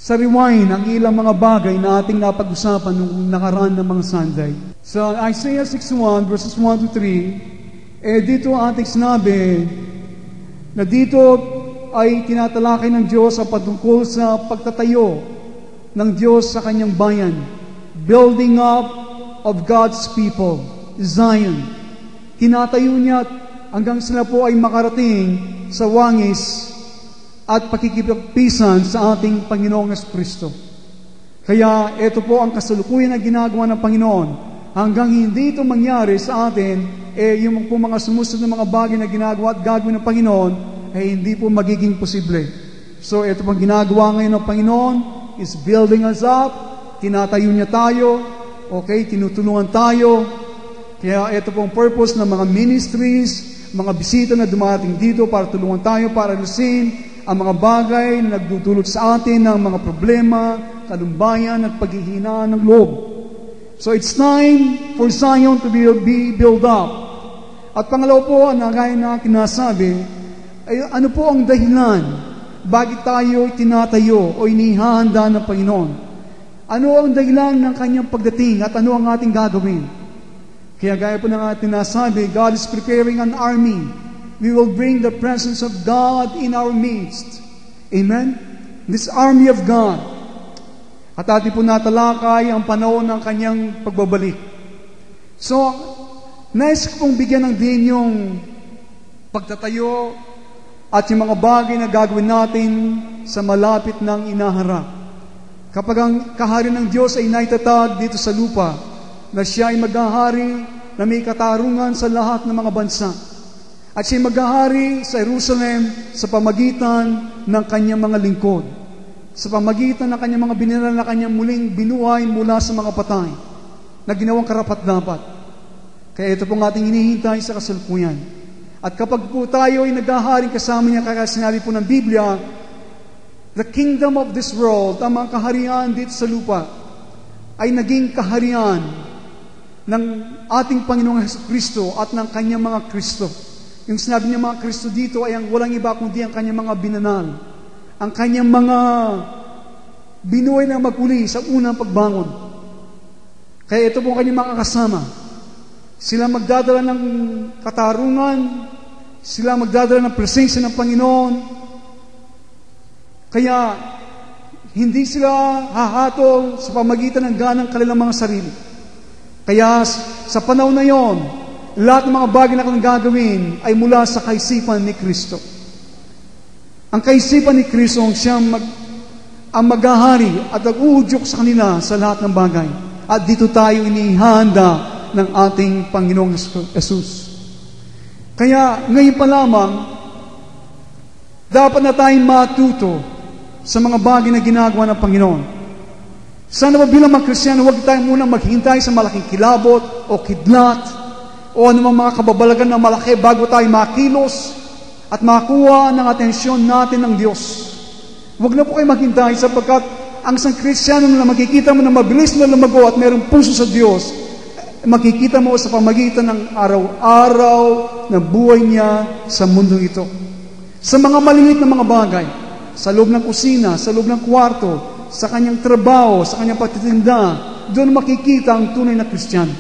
sa rewind ang ilang mga bagay na ating napag-usapan nung nakaraan ng mga Sunday. Sa Isaiah 61 verses 1 to 3, dito ating sinabi na dito ay tinatalakay ng Diyos ang patungkol sa pagtatayo ng Diyos sa kanyang bayan. Building up of God's people, Zion. Tinatayo niya hanggang sila po ay makarating sa wangis at pakikipagpisan sa ating Panginoong Kristo. Kaya ito po ang kasalukuyan na ginagawa ng Panginoon. Hanggang hindi ito mangyari sa atin, yung po mga sumusunod na mga bagay na ginagawa at gagawin ng Panginoon, hindi po magiging posible. So ito pong ginagawa ngayon ng Panginoon is building us up, tinatayo niya tayo, okay, tinutulungan tayo. Kaya ito pong purpose ng mga ministries, mga bisita na dumating dito para tulungan tayo, para lusin ang mga bagay na nagdudulot sa atin ng mga problema, kalumbayan at paghihinaan ng loob. So it's time for Zion to be built up. At pangalawa po, na gaya na kinasabi, ay ano po ang dahilan bakit tayo tinatayo o inihahanda ng Panginoon? Ano ang dahilan ng kanyang pagdating at ano ang ating gagawin? Kaya gaya po ng ating nasabi, God is preparing an army. We will bring the presence of God in our midst. Amen? This army of God. At ating po natalakay ang panahon ng kanyang pagbabalik. So, nais ko pong bigyan ng din yung pagtatayo at yung mga bagay na gagawin natin sa malapit ng inaharap. Kapag ang kahari ng Diyos ay naitatag dito sa lupa, na siya ay maghahari na may katarungan sa lahat ng mga bansa. At siya ay maghahari sa Jerusalem sa pamagitan ng kanyang mga lingkod. Sa pamagitan ng kanyang mga biniral na kanyang muling binuhay mula sa mga patay na ginawang karapat-dapat. Kaya ito pong ating hinihintay sa kasalukuyan. At kapag po tayo ay naghaharing kasama niya, kaya sinabi po ng Biblia, the kingdom of this world, ang mga kaharian dito sa lupa, ay naging kaharian ng ating Panginoong Kristo at ng kanyang mga Kristo. Yung sinabi niya mga Kristo dito ay ang walang iba kundi ang kanyang mga binanal. Ang kanyang mga binuhay na maguli sa unang pagbangon. Kaya ito po ang kanyang mga kasama. Sila magdadala ng katarungan, sila magdadala ng presensya ng Panginoon. Kaya hindi sila hahatol sa pamagitan ng ganang kanilang mga sarili. Kaya sa panahon na yon, lahat ng mga bagay na kanilang gagawin ay mula sa kaisipan ni Kristo. Ang kaisipan ni Kristo ang siyang ang maghahari at nag-uudyok sa kanila sa lahat ng bagay. At dito tayo inihanda ng ating Panginoong Jesus. Kaya ngayon pa lamang, dapat na tayong matuto sa mga bagay na ginagawa ng Panginoon. Sana ba bilang mga Kristiyano, huwag tayong muna maghintay sa malaking kilabot o kidlat o anumang mga kababalagan na malaki bago tayo makilos at makuha ng atensyon natin ng Diyos. Huwag na po kayo maghintay sapagkat ang isang Kristiyano na makikita mo na mabilis na lumago at mayroong puso sa Diyos, makikita mo sa pamagitan ng araw-araw na buhay niya sa mundo ito. Sa mga maliliit na mga bagay, sa loob ng kusina, sa loob ng kwarto, sa kanyang trabaho, sa kanyang pagtitinda, doon makikita ang tunay na Kristiyano.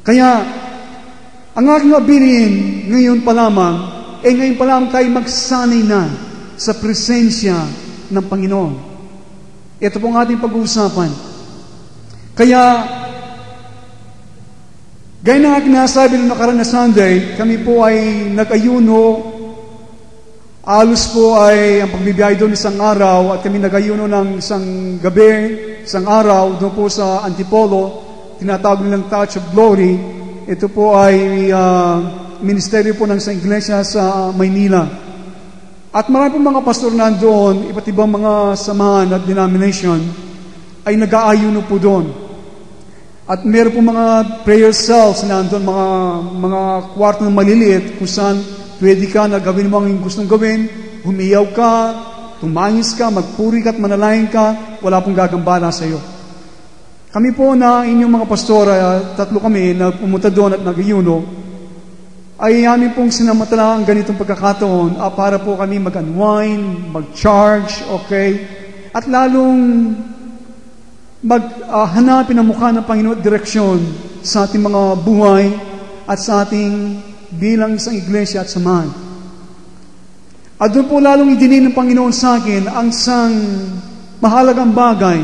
Kaya, ang aking abilin ngayon pa lamang, ngayon pa lamang tayo magsanay na sa presensya ng Panginoon. Ito pong ating pag-uusapan. Kaya, gaya na aking nasabi noong nakaraan na Sunday, kami po ay nag-ayuno. Alos po ay ang pagbibiyahe doon isang araw at kami nag-ayuno ng isang gabi, isang araw doon po sa Antipolo, tinatawag nilang Touch of Glory. Ito po ay ministeryo po ng isang iglesia sa Maynila. At marami po mga pastor nandoon, iba't ibang mga samahan at denomination ay nag-aayuno po doon. At meron po mga prayer cells nandoon, mga kwarto na maliliit kung saan pwede ka na gawin mo ang gustong gawin, humiyaw ka, tumangis ka, magpuri ka at manalangin ka, wala pong gagambala sa iyo. Kami po na inyong mga pastor, tatlo kami na pumunta doon at nag-ayuno, ay amin pong sinamantala ang ganitong pagkakataon para po kami mag-unwind, mag-charge, okay? At lalong maghanapin ang mukha ng Panginoon at direksyon sa ating mga buhay at sa ating bilang isang iglesia at samahan. At doon po lalong idinin ng Panginoon sa akin ang isang mahalagang bagay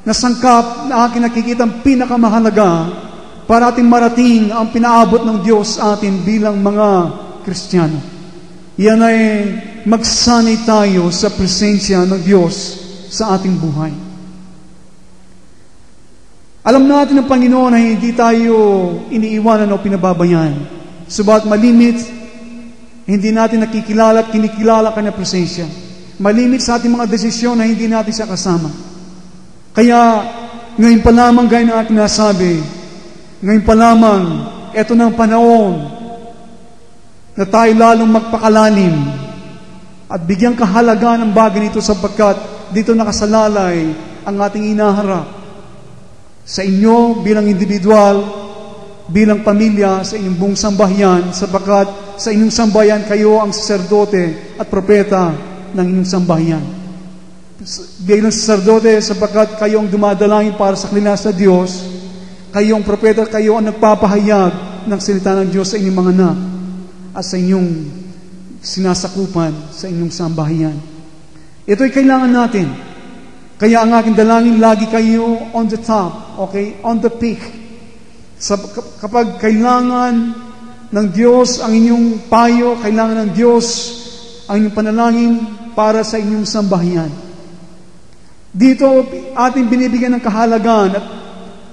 na sangkap na aking nakikitang pinakamahalaga para ating marating ang pinaabot ng Diyos sa atin bilang mga Kristiyano. Yan ay magsanay tayo sa presensya ng Diyos sa ating buhay. Alam natin ng Panginoon na hindi tayo iniiwanan o pinababayaan. Subalit malimit, hindi natin nakikilala at kinikilala kanyang presensya. Malimit sa ating mga desisyon na hindi natin siya kasama. Kaya, ngayon pa lamang gaya ng aking nasabi, ngayon pa lamang, eto ng panahon na tayo lalong magpakalalim at bigyang kahalaga ng bagay nito sapagkat dito nakasalalay ang ating inaharap sa inyo bilang individual, bilang pamilya, sa inyong buong sambahayan, sapagkat sa inyong sambahayan kayo ang saserdote at propeta ng inyong sambahayan. Bilang saserdote sapagkat kayo ang dumadalangin para sa kanila sa Diyos, kayo ang propeta, kayo ang nagpapahayag ng salita ng Diyos sa inyong mga anak at sa inyong sinasakupan sa inyong sambahayan. Ito'y kailangan natin. Kaya ang aking dalangin, lagi kayo on the top, okay? On the peak. Kapag kailangan ng Diyos ang inyong payo, kailangan ng Diyos ang inyong panalangin para sa inyong sambahayan. Dito, ating binibigyan ng kahalagaan at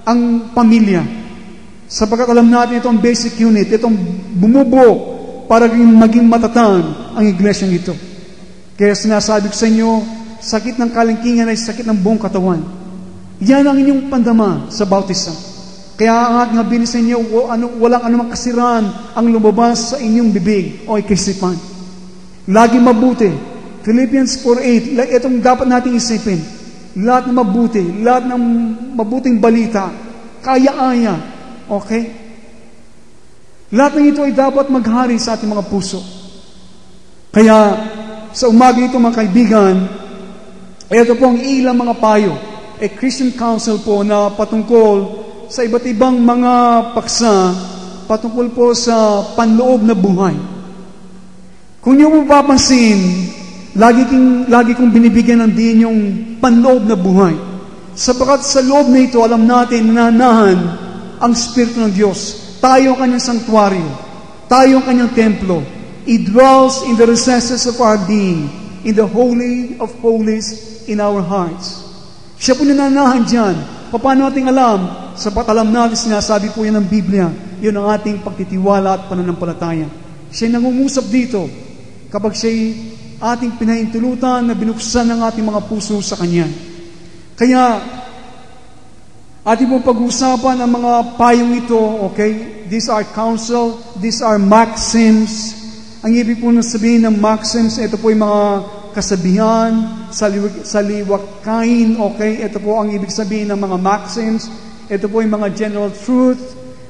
ang pamilya. Sapagkat alam natin itong basic unit, itong bumubuo para maging matatag ang iglesyang ito. Kaya sinasabi ko sa inyo, sakit ng kalangkingan ay sakit ng buong katawan. Yan ang inyong pandama sa bautism. Kaya ang aking nabili sa inyo, walang anumang kasiraan ang lumabas sa inyong bibig o ikisipan. Lagi mabuti. Philippians 4:8, itong dapat nating isipin. Lahat ng mabuti, lahat ng mabuting balita, kaya-aya, okay? Lahat ng ito ay dapat maghari sa ating mga puso. Kaya, sa umaga ito mga kaibigan, ito po ang ilang mga payo, a Christian counsel po na patungkol sa iba't ibang mga paksa, patungkol po sa panloob na buhay. Kung niyo mo papansin, lagi kong binibigyan ng din yung panloob na buhay. Sapagkat sa loob na ito, alam natin nananahan ang Espiritu ng Diyos. Tayo ang kanyang sanktuaryo. Tayo ang kanyang templo. It dwells in the recesses of our being, in the Holy of Holies in our hearts. Siya po nananahan dyan. Paano natin alam? Sapat alam natin, sinasabi po yan ng Biblia. Yun ang ating pagtitiwala at pananampalataya. Siya nangungusap dito kapag siya'y ating pinahintulutan na binuksan ng ating mga puso sa Kanya. Kaya, ating pong pag-uusapan ang mga payong ito, okay? These are counsel, these are maxims. Ang ibig po na sabihin ng maxims, ito po yung mga kasabihan, saliwakain, okay? Ito po ang ibig sabihin ng mga maxims. Ito po yung mga general truth,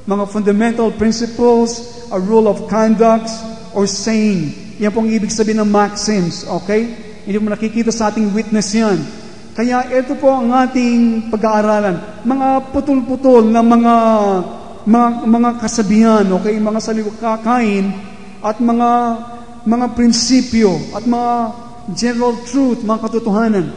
mga fundamental principles, a rule of conduct, or saying. Yan pong ibig sabihin ng maxims, okay? Hindi mo nakikita sa ating witness yan. Kaya ito po ang ating pag-aaralan. Mga putol-putol na mga kasabihan, okay? Mga saliwakain at mga prinsipyo at mga general truth, mga katotohanan.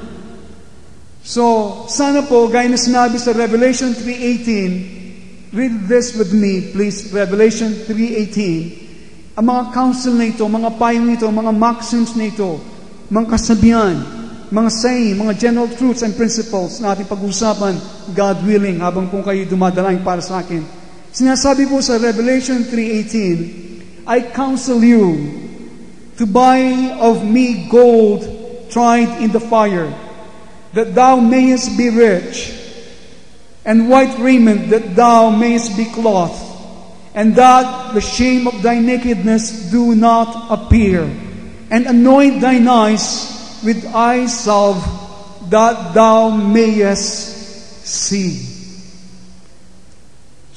So, sana po, gaya na sinabi sa Revelation 3:18, read this with me, please. Revelation 3:18. Ang mga counsel na ito, mga payong ito, mga maxims na ito, mga kasabihan, mga saying, mga general truths and principles na ating pag-usapan, God willing, habang po kayo dumadalangin para sa akin. Sinasabi po sa Revelation 3:18, I counsel you to buy of me gold tried in the fire, that thou mayest be rich, and white raiment, that thou mayest be clothed, and that the shame of thy nakedness do not appear, and anoint thine eyes with eye salve, that thou mayest see.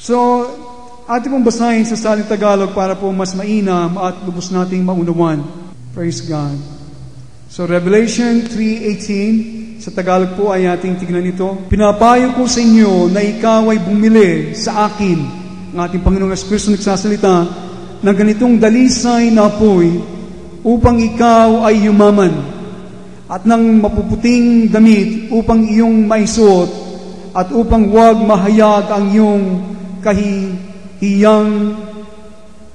So, ating pong basahin sa salitang Tagalog para po mas mainam at lubos nating maunawan. Praise God. So, Revelation 3:18, sa Tagalog po ay ating tignan ito. Pinapayo ko sa inyo na ikaw ay bumili sa akin. Ang ating Panginoong Kristo nagsasalita ng ganitong dalisay na apoy upang ikaw ay yumaman, at ng mapuputing damit upang iyong maisuot, at upang huwag mahayag ang iyong kahihiyang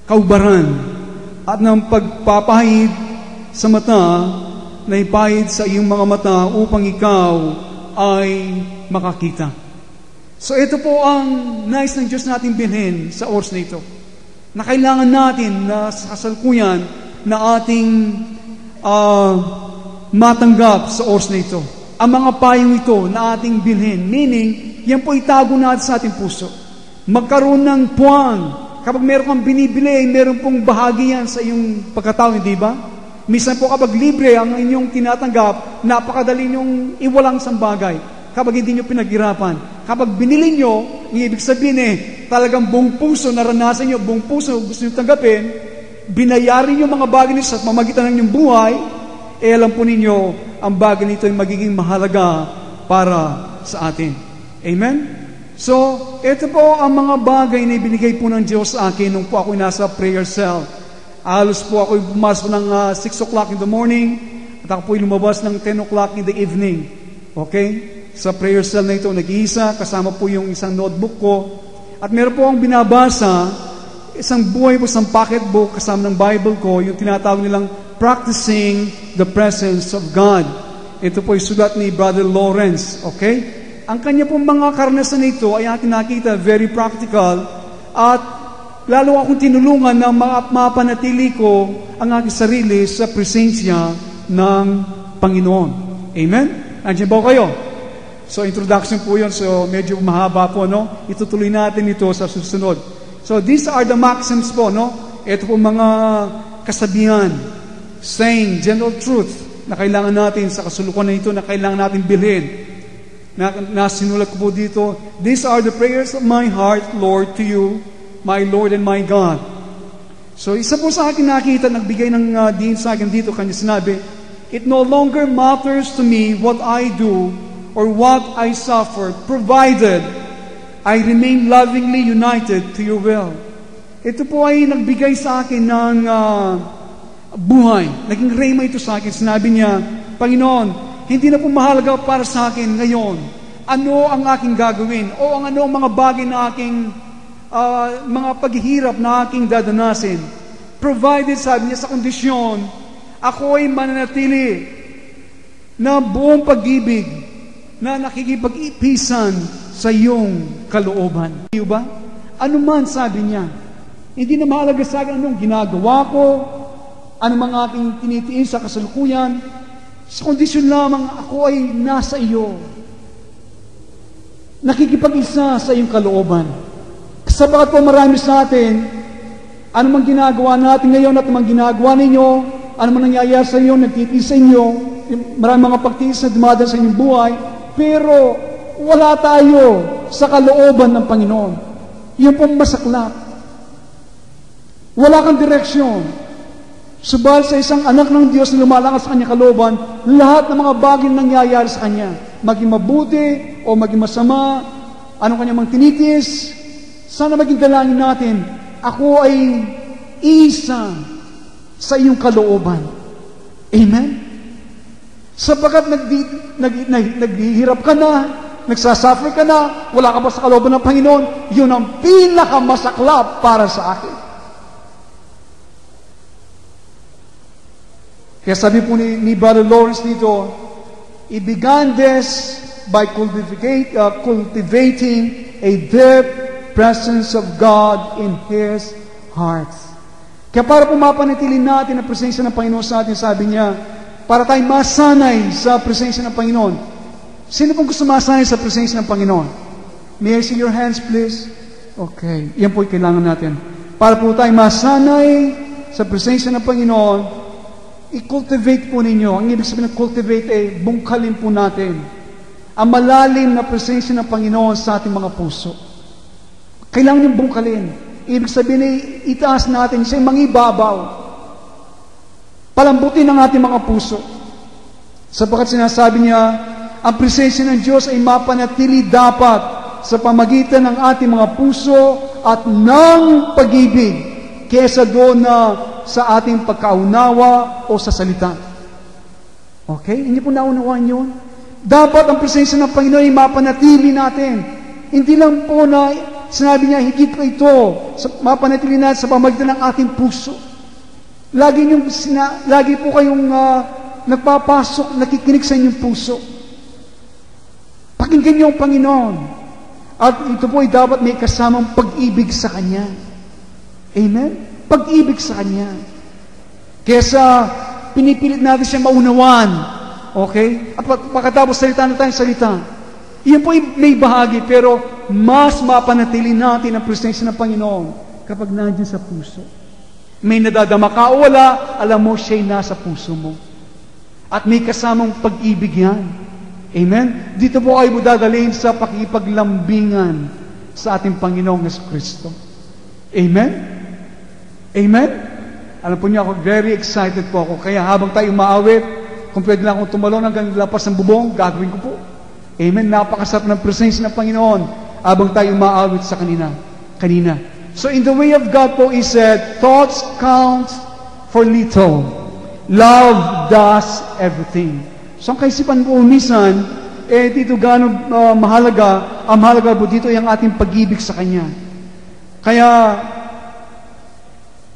kaubaran, at ng pagpapahid sa mata na ipahid sa iyong mga mata upang ikaw ay makakita. So ito po ang nais ng Diyos natin bilhin sa oras na ito, na kailangan natin na sa kasalukuyan na ating matanggap sa oras na ito. Ang mga payong ito na ating bilhin, meaning, yan po itago natin sa ating puso. Magkaroon ng puwang. Kapag meron kang binibili, meron pong bahagi yan sa iyong pagkatao, hindi ba? Minsan po kapag libre ang inyong tinatanggap, napakadali niyong iwalang isang bagay kapag hindi niyo pinaghirapan. Kapag binili niyo, ang ibig sabihin talagang buong puso, naranasan niyo, buong puso gusto niyo tanggapin, binayarin niyo mga bagay niyo sa pamamagitan ng inyong buhay, alam po ninyo, ang bagay nito ay magiging mahalaga para sa atin. Amen? So, ito po ang mga bagay na ibinigay po ng Diyos sa akin nung po ako nasa prayer cell. Alos po ako pumasok ng 6 o'clock in the morning at ako po lumabas ng 10 o'clock in the evening. Okay? Sa prayer cell na ito, nag-iisa, kasama po yung isang notebook ko. At meron po akong binabasa, isang buhay po, isang pocketbook kasama ng Bible ko, yung tinatawag nilang Practicing the Presence of God. Ito po yung sulat ni Brother Lawrence. Okay? Ang kanya pong mga karanasan nito ay ating nakita, very practical, at lalo akong tinulungan na mapanatili ko ang aking sarili sa presensya ng Panginoon. Amen? Andiyan ba kayo? So, introduction po yun. So, medyo mahaba po, no? Itutuloy natin ito sa susunod. So, these are the maxims po, no? Ito po mga kasabihan, saying, general truth na kailangan natin sa kasulukuan na ito, na kailangan natin bilhin. Na sinulat ko po dito, these are the prayers of my heart, Lord, to you, my Lord and my God. So, isa po sa akin nakita, nagbigay ng din sa akin dito, kanya sinabi, it no longer matters to me what I do or what I suffer, provided I remain lovingly united to your will. Ito po ay nagbigay sa akin ng buhay. Naging rema ito sa akin. Sinabi niya, Panginoon, hindi na po mahalaga para sa akin ngayon. Ano ang aking gagawin? O ano ang mga bagay na aking mga paghihirap na aking dadanasin. Provided, sabi niya, sa kondisyon, ako ay mananatili na buong pag-ibig na nakikipag-ipisan sa iyong kalooban. Iyo ba? Ano man, sabi niya, hindi na mahalaga sa akin anong ginagawa ko, anong mga aking tinitiis sa kasalukuyan, sa kondisyon lamang ako ay nasa iyo. Nakikipag-isa sa iyong kalooban. Sabagat po marami sa atin, ano mang ginagawa natin ngayon at mang ginagawa ninyo, ano man nangyayari sa inyo, nagtitiis sa inyo, marami mga pagtiis na dumadaan sa inyong buhay, pero wala tayo sa kalooban ng Panginoon. Yun pong masaklap. Wala kang direksyon. Subal sa isang anak ng Diyos na lumalakas sa kanyang kalooban, lahat ng mga bagay na nangyayari sa kanya, maging mabuti o maging masama, anong kanyang mga tinitis, sana maging dalangin natin, ako ay isa sa iyong kalooban. Amen? Sapagkat naghihirap ka na, nagsasuffer ka na, wala ka ba sa kalooban ng Panginoon, yun ang pinakamasaklap para sa akin. Kaya sabi po ni Brother Lawrence dito, he began this by cultivating a deep presence of God in His heart. Kaya para pumapanatili natin ang presensya ng Panginoon sa atin, sabi niya, para tayong masanay sa presensya ng Panginoon. Sino pong gusto masanay sa presensya ng Panginoon? May I see your hands, please? Okay. Yan po yung kailangan natin. Para po tayong masanay sa presensya ng Panginoon, i-cultivate po ninyo. Ang ibig sabihin ng cultivate ay bungkalin po natin ang malalim na presensya ng Panginoon sa ating mga puso. Kailangan yung bungkalin. Ibig sabihin ay itaas natin siya mangibabaw. Palambutin ang ating mga puso. Sapagkat sinasabi niya, ang presensya ng Diyos ay mapanatili dapat sa pamagitan ng ating mga puso at ng pag-ibig kesa doon na sa ating pagkaunawa o sa salita. Okay? Hindi po naunawaan yun? Dapat ang presensya ng Panginoon ay mapanatili natin. Hindi lang po na sinabi niya, higit pa ito, mapanatili natin sa pamagitan ng ating puso. Lagi po kayong nagpapasok, nakikinig sa inyong puso. Pakinggan niyo ang Panginoon. At ito po ay dapat may kasamang pag-ibig sa Kanya. Amen? Pag-ibig sa Kanya. Kesa pinipilit natin siya maunawan. Okay? At pagkatapos salita na tayong salita. Iyan po ay may bahagi, pero mas mapanatili natin ang presensya ng Panginoon kapag nandiyan sa puso. May nadadama ka o wala, alam mo siya'y nasa puso mo. At may kasamang pag-ibig yan. Amen? Dito po kayo dadalhin sa pakipaglambingan sa ating Panginoong Jesucristo. Amen? Amen? Alam po niyo ako, very excited po ako. Kaya habang tayo umaawit, kung pwede lang akong tumalon hanggang lapas ng bubong, gagawin ko po. Amen? Napakasarap ng presensya ng Panginoon habang tayo umaawit sa kanina. So in the way of God po, He said, thoughts count for little. Love does everything. So ang kaisipan po minsan, dito gano'ng mahalaga, ang mahalaga po dito ay ang ating pag-ibig sa Kanya. Kaya,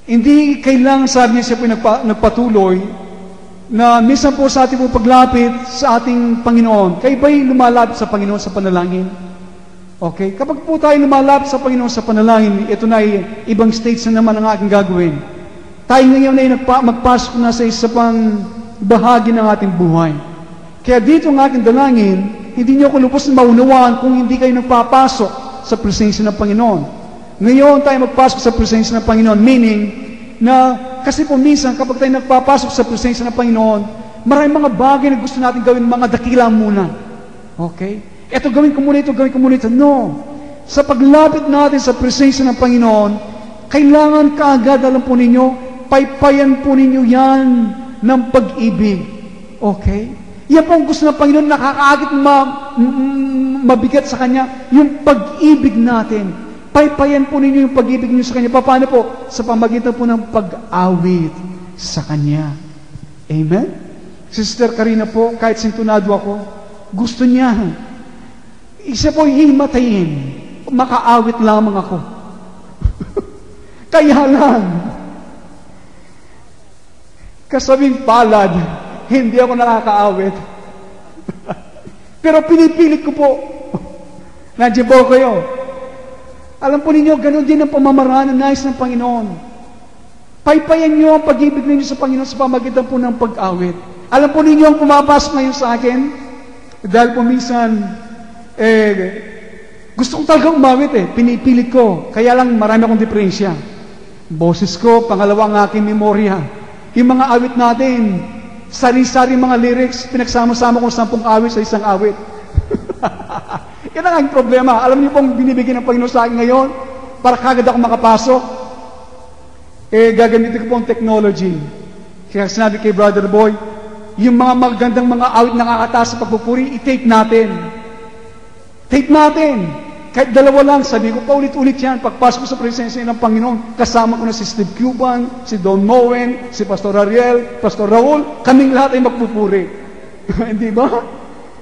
hindi kailangan, sabi niya siya po nagpatuloy, na minsan po sa ating po paglapit sa ating Panginoon, kayo ba'y lumalapit sa Panginoon sa panalangin? Okay? Kapag po tayo lumalapit sa Panginoon sa panalangin, ito na ay ibang stage na naman ang aking gagawin. Tayo ngayon ay magpasok na sa isa pang bahagi ng ating buhay. Kaya dito ang aking dalangin, hindi niyo ako lubos na maunawaan kung hindi kayo nagpapasok sa presensya ng Panginoon. Ngayon tayo magpasok sa presensya ng Panginoon, meaning na kasi po minsan kapag tayo nagpapasok sa presensya ng Panginoon, maraming mga bagay na gusto natin gawin, mga dakila muna. Okay? Ito gawin ko muna ito, gawin ko muna ito. No. Sa paglapit natin sa presensya ng Panginoon, kailangan kaagad, alam po ninyo, paypayan po ninyo yan ng pag-ibig. Okay? Yan po ang gusto ng Panginoon, nakakaagit mabigat sa Kanya, yung pag-ibig natin. Paypayan po ninyo yung pag-ibig niyo sa Kanya. Paano po? Sa pamagitan po ng pag-awit sa Kanya. Amen? Sister Karina po, kahit sintunado ako, gusto niya. Isa po himatayin. Makaawit lamang ako. Kaya lang, kasabing palad, hindi ako nakakaawit. Pero pinipilit ko po. Nandiyan po kayo. Alam po ninyo, ganun din ang pamamaraan ng nais ng Panginoon. Paypayan niyo ang pag-ibig ninyo sa Panginoon sa pamagitan po ng pag-awit. Alam po ninyo ang pumapasok ngayon sa akin, dahil po minsan, gusto kong talagang umawit pinipilit ko. Kaya lang marami akong diferensya. Boses ko, pangalawa ang aking memorya. Yung mga awit natin, sari-sari mga lyrics, pinagsama-sama ko 10 awit sa isang awit. Yan ang aking problema. Alam niyo pong binibigyan ng Panginoon sa akin ngayon para kagad ako makapasok. Gagamitin ko po ang technology. Kaya sinabi kay Brother Boy, yung mga magandang mga awit na nakakataas sa pagpupuri, i-tape natin. Tape natin. Kahit dalawa lang, sabi ko, paulit-ulit yan. Pagpasok ko sa presensya ng Panginoon, kasama ko na si Steve Cuban, si Don Moen, si Pastor Ariel, Pastor Raul, kaming lahat ay magpupuri. Hindi ba?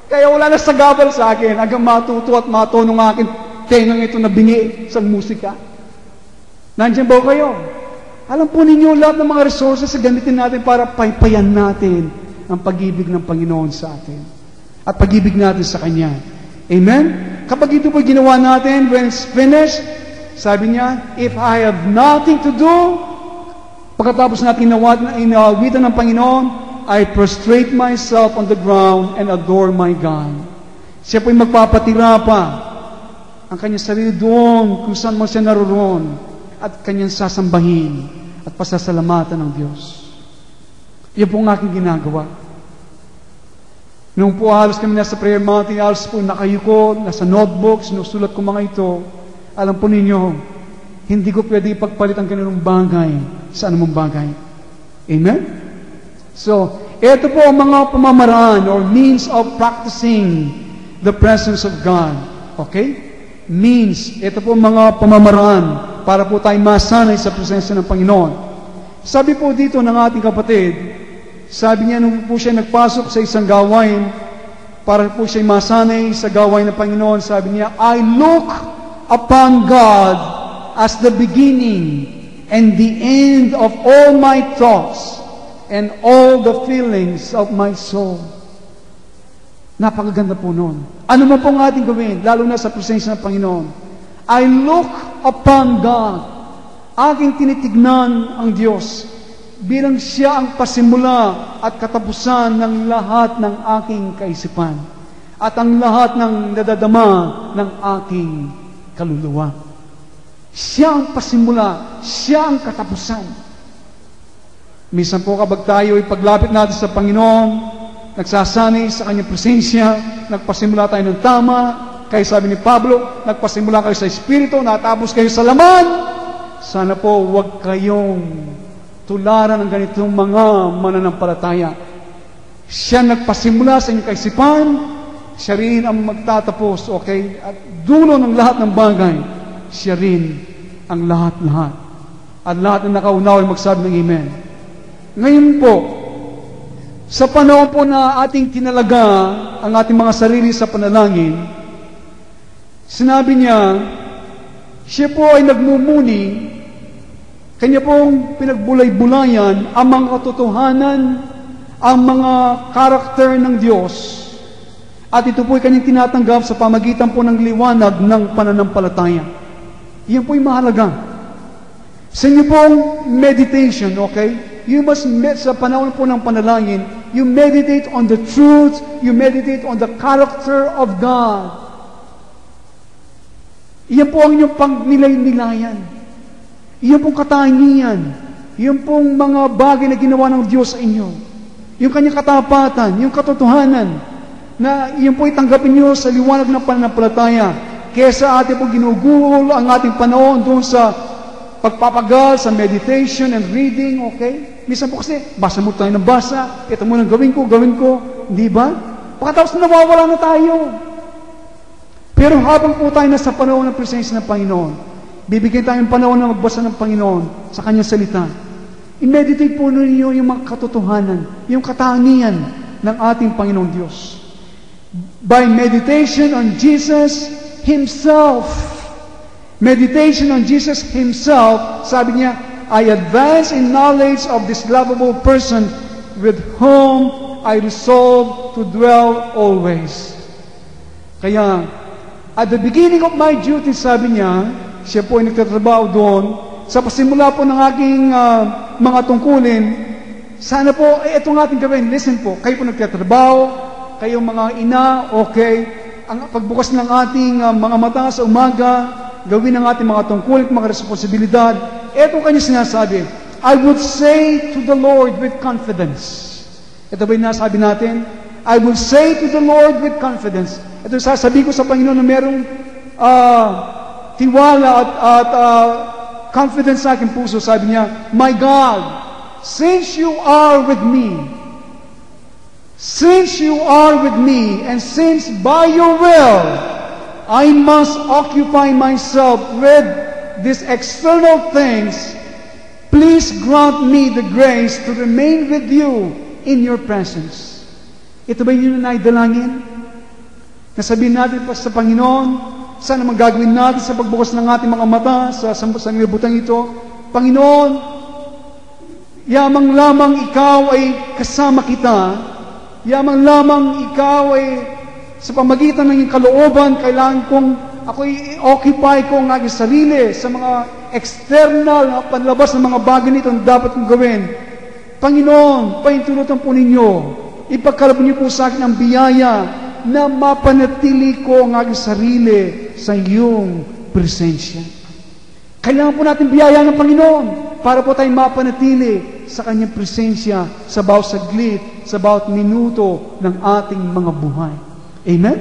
Kaya wala na sagabal sa akin hanggang matuto at matono ng akin tengang ito na bingi sa musika. Nandiyan ba kayo? Alam po ninyo, lahat ng mga resources na gamitin natin para paypayan natin ang pag-ibig ng Panginoon sa atin. At pag-ibig natin sa Kanya. Amen? Kapag ito po ginawa natin, when it's finished, sabi niya, if I have nothing to do, pagkatapos natin inawitan ng Panginoon, I prostrate myself on the ground and adore my God. Siya po'y magpapatira pa ang kanyang sarili doon kung saan mo siya naroon at kanyang sasambahin at pasasalamatan ng Diyos. Iyan po ang aking ginagawa. Nung po halos kami nasa prayer mountain, halos po nakayuko, nasa notebook, sinusulat ko mga ito, alam po ninyo, hindi ko pwede ipagpalit ang ganunong bagay sa anumang bagay. Amen? So, Ito po ang mga pamamaraan or means of practicing the presence of God. Okay? Means. Ito po ang mga pamamaraan para po tayo masanay sa presensya ng Panginoon. Sabi po dito ng ating kapatid, sabi niya nung po siya nagpasok sa isang gawain, para po siya masanay sa gawain ng Panginoon, sabi niya, I look upon God as the beginning and the end of all my thoughts and all the feelings of my soul. Napakaganda po noon. Ano man pong ating gawin, lalo na sa presensya ng Panginoon, I look upon God. Aking tinitignan ang Diyos bilang siya ang pasimula at katapusan ng lahat ng aking kaisipan at ang lahat ng nadadama ng aking kaluluwa. Siya ang pasimula, siya ang katapusan. Minsan po kapag tayo ipaglapit natin sa Panginoon, nagsasanay sa Kanyang presensya, nagpasimula tayo ng tama, kaya sabi ni Pablo, nagpasimula kayo sa Espiritu, natapos kayo sa laman. Sana po huwag kayong tularan ng ganitong mga mananampalataya. Siya nagpasimula sa inyong kaisipan, siya rin ang magtatapos, okay? At dulo ng lahat ng bagay, siya rin ang lahat-lahat. At lahat na nakaunawa ay magsabi ng Amen. Ngayon po, sa panahon po na ating tinalaga ang ating mga sarili sa panalangin, sinabi niya, siya po ay nagmumuni, kanya pong pinagbulay-bulayan ang mga katotohanan, ang mga karakter ng Diyos, at ito po ay kanyang tinatanggap sa pamagitan po ng liwanag ng pananampalataya. Iyan po ay mahalaga. Sa inyo pong meditation, okay? You must, sa panahon po ng panalangin, you meditate on the truth, you meditate on the character of God. Iyan po ang inyong pangnilay-nilayan. Iyan pong katangian. Iyan pong mga bagay na ginawa ng Diyos sa inyo. Yung kanyang katapatan, yung katotohanan, na iyan po itanggapin nyo sa liwanag ng pananampalataya. Kesa ating po ginugol ang ating panahon doon sa pagpapagal, sa meditation and reading, okay? Minsan po kasi, basa mo tayo ng basa, ito mo nang gawin ko, di ba? Pagkatapos nawawala na tayo. Pero habang po tayo nasa panahon ng presensya ng Panginoon, bibigyan tayo ng panahon na magbasa ng Panginoon sa Kanyang salita. I-meditate po ninyo yung mga katotohanan, yung katangian ng ating Panginoong Diyos. By meditation on Jesus Himself. Meditation on Jesus Himself, sabi niya, I advance in knowledge of this lovable person with whom I resolve to dwell always. Kaya, at the beginning of my duty, sabi niya, siya po ay nagtatrabaho doon, sa pasimula po ng aking mga tungkulin, sana po, ito ang ating gawin, listen po, kayo po nagtatrabaho, kayong mga ina, okay, ang pagbukas ng ating mga mata sa umaga, gawin ang ating mga tungkulin, mga responsibilidad, ito kanya sinasabi, I would say to the Lord with confidence. Ito ba yung nasabi natin? I will say to the Lord with confidence. Ito sasabi ko sa Panginoon na merong tiwala at confidence sa aking puso. Sabi niya, My God, since you are with me, and since by your will, I must occupy myself with these external things, please grant me the grace to remain with you in your presence. Ito ba yung naidalangin? Nasabihin natin pa sa Panginoon, sana magagawin natin sa pagbukas ng ating mga mata sa nilibutang ito. Panginoon, yamang lamang ikaw ay kasama kita, yamang lamang ikaw ay sa pamagitan ng iyong kalooban, kailangan kong ako'y occupy ko ang aking sarili sa mga external, panlabas ng mga bagay nito na dapat kong gawin. Panginoon, paintulutan po ninyo, ipagkaloob niyo po sa akin ang biyaya na mapanatili ko ang aking sarili sa iyong presensya. Kailangan po natin biyaya ng Panginoon para po tayong mapanatili sa kanyang presensya sa bawat saglit, sa bawat minuto ng ating mga buhay. Amen?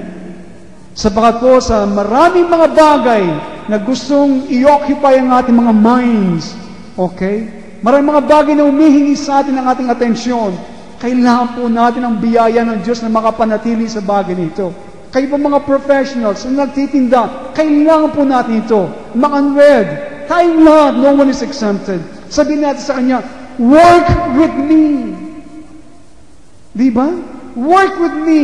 Sapagat po sa maraming mga bagay na gustong i-occupy ang ating mga minds, okay? Maraming mga bagay na humihingi sa atin ng ating atensyon. Kailangan po natin ang biyaya ng Diyos na makapanatili sa bagay nito. Kayo po mga professionals na nagtitinda, kailangan po natin ito. Mga unwed, tayong lahat, no one is exempted. Sabihin natin sa Kanya, work with me. Di ba? Work with me.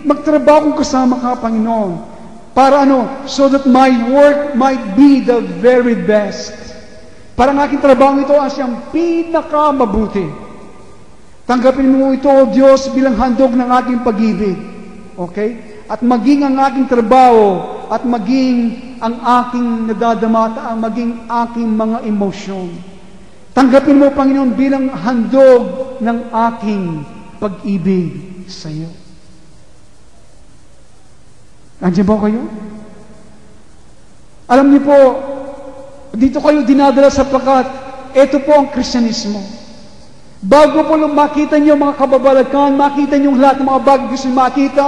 Magtrabaho kong kasama ka, Panginoon. Para so that my work might be the very best. Para ang aking trabaho ito ang siyang pinakamabuti. Tanggapin mo ito, O Diyos, bilang handog ng aking pag-ibig. Okay? At maging ang aking trabaho, at maging ang aking nadadamata, ang maging aking mga emosyon. Tanggapin mo, Panginoon, bilang handog ng aking pag-ibig sa iyo. Nandiyan ba kayo? Alam niyo po, dito kayo dinadala sapagkat ito po ang Kristyanismo. Bago po makita niyo mga kababalakan, makita niyo lahat ng mga bagay gusto niyo makita,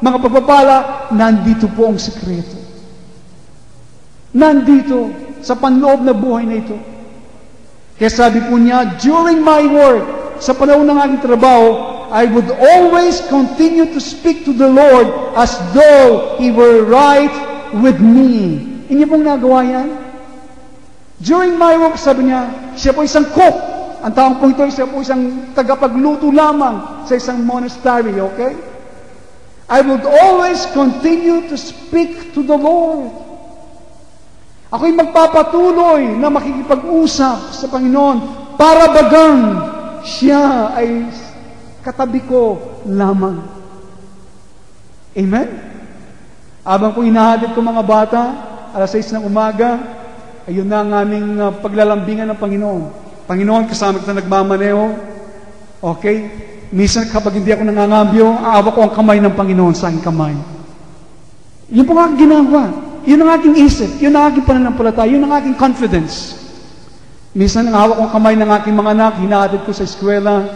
mga pagpapala, nandito po ang sekreto. Nandito sa panloob na buhay na ito. Kaya sabi po niya, during my work, sa panahon ng aking trabaho, I would always continue to speak to the Lord as though He were right with me. Inyo pong nagawa yan? During my work, sabi niya, siya po isang cook. Ang tawag po ito, siya po isang tagapagluto lamang sa isang monastery, okay? I would always continue to speak to the Lord. Ako'y magpapatuloy na makikipag-usap sa Panginoon para bagang siya ay katabi ko lamang. Amen? Habang po hinahatid ko mga bata, alas 6 ng umaga, ayun na ang aming paglalambingan ng Panginoon. Panginoon, kasama kita nagmamaneho. Okay? Minsan kapag hindi ako nangangambyo, aawa ko ang kamay ng Panginoon sa aking kamay. Yun po ang aking ginagawa. Yun ang aking isip. Yun ang aking pananampalataya. Yun ang aking confidence. Minsan ang hawak ko ang kamay ng aking mga anak, hinahatid ko sa eskwela,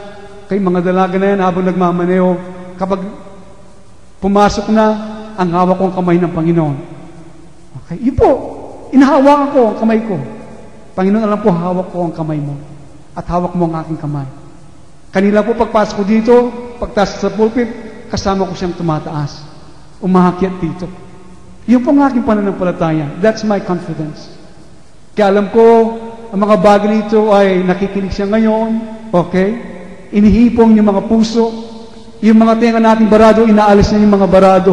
kay mga dalaga na yan habang nagmamaneho. Kapag pumasok na, ang hawak ko ang kamay ng Panginoon. Okay? Yun po, inahawakan ko ang kamay ko. Panginoon, alam po, hawak ko ang kamay mo. At hawak mo ang aking kamay. Kanila po pagpasok ko dito, pagtaas sa pulpit, kasama ko siyang tumataas. Umahakyat dito. Yun po ang aking pananampalataya. That's my confidence. Kaya alam ko, ang mga bagay nito ay nakikinig siya ngayon. Okay? Inihipong yung mga puso. Yung mga tenga nating barado, inaalis niya yung mga barado.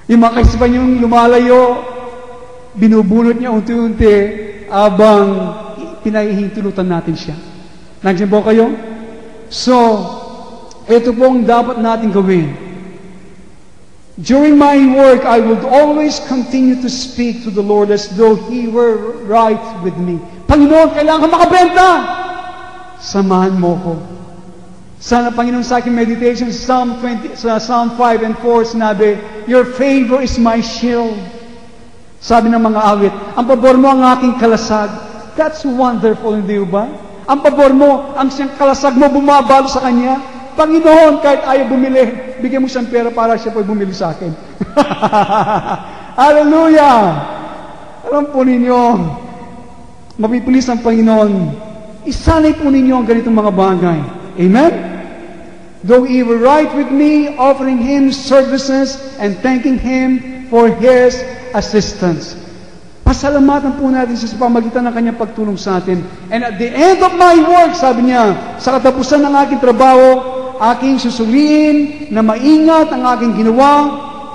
Yung mga kaisipan yung lumalayo, binubunot niya unti-unti abang pinahihintulutan natin siya. Nandiyan po kayo? So, ito po ang dapat natin gawin. During my work, I would always continue to speak to the Lord as though He were right with me. Panginoon, kailangan ka makabenta! Samahan mo ko. Sana, Panginoon, sa aking meditation, sa Psalm 5 and 4, sinabi, your favor is my shield. Sabi ng mga awit, ang pabor mo ang aking kalasag. That's wonderful, hindi ba? Ang pabor mo, ang siyang kalasag mo, bumabalo sa Kanya. Panginoon, kahit ayaw bumili, bigyan mo siyang pera para siya po bumili sa akin. Hallelujah! Alam po ninyo, mapipilis ang Panginoon, isanay po ninyo ang ganitong mga bagay. Amen? Though He were right with me, offering Him services and thanking Him for His assistance. Pasalamatan po natin siya sa pamagitan ng Kanyang pagtulong sa atin. And at the end of my work, sabi niya, sa katapusan ng aking trabaho, aking susuliin na maingat ang aking ginawa.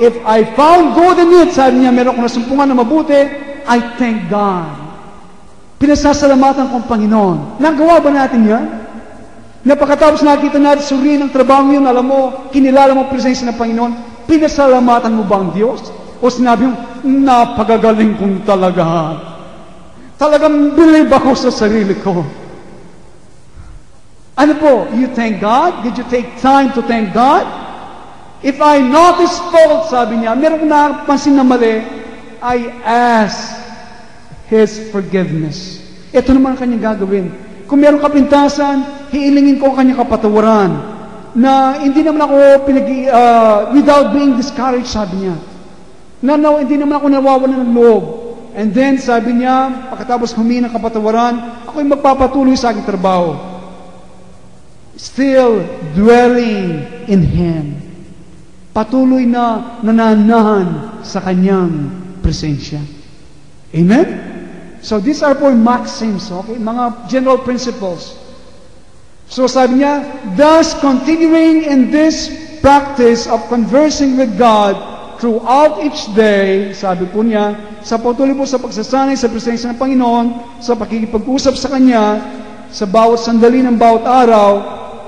If I found good in it, sabi niya, meron akong nasumpungan na mabuti, I thank God. Pinasasalamatan ko ang Panginoon. Nagawa ba natin yan? Napakatapos nakita natin suliin ang trabaho yun, alam mo, kinilala mo ang presensya ng Panginoon, pinasalamatan mo ba ang Diyos? O sinabi mo, napagagaling kong talaga. Talagang believe ako sa sarili ko. Ano po? You thank God? Did you take time to thank God? If I notice fault, sabi niya, meron kong napansin na mali, I ask His forgiveness. Ito naman ang kanyang gagawin. Kung meron kapintasan, hiilingin ko ang kanyang kapatawaran. Na hindi naman ako without being discouraged, sabi niya. Hindi naman ako nawawalan ng loob. And then, sabi niya, pagkatapos humingi ng kapatawaran, ako'y magpapatuloy sa aking trabaho. still dwelling in Him. Patuloy na nananahan sa Kanyang presensya. Amen? So these are for maxims, okay? Mga general principles. So sabi niya, thus continuing in this practice of conversing with God throughout each day, sabi po niya, sa patuloy po sa pagsasanay sa presensya ng Panginoon, sa pakikipag-usap sa Kanya, sa bawat sandali ng bawat araw,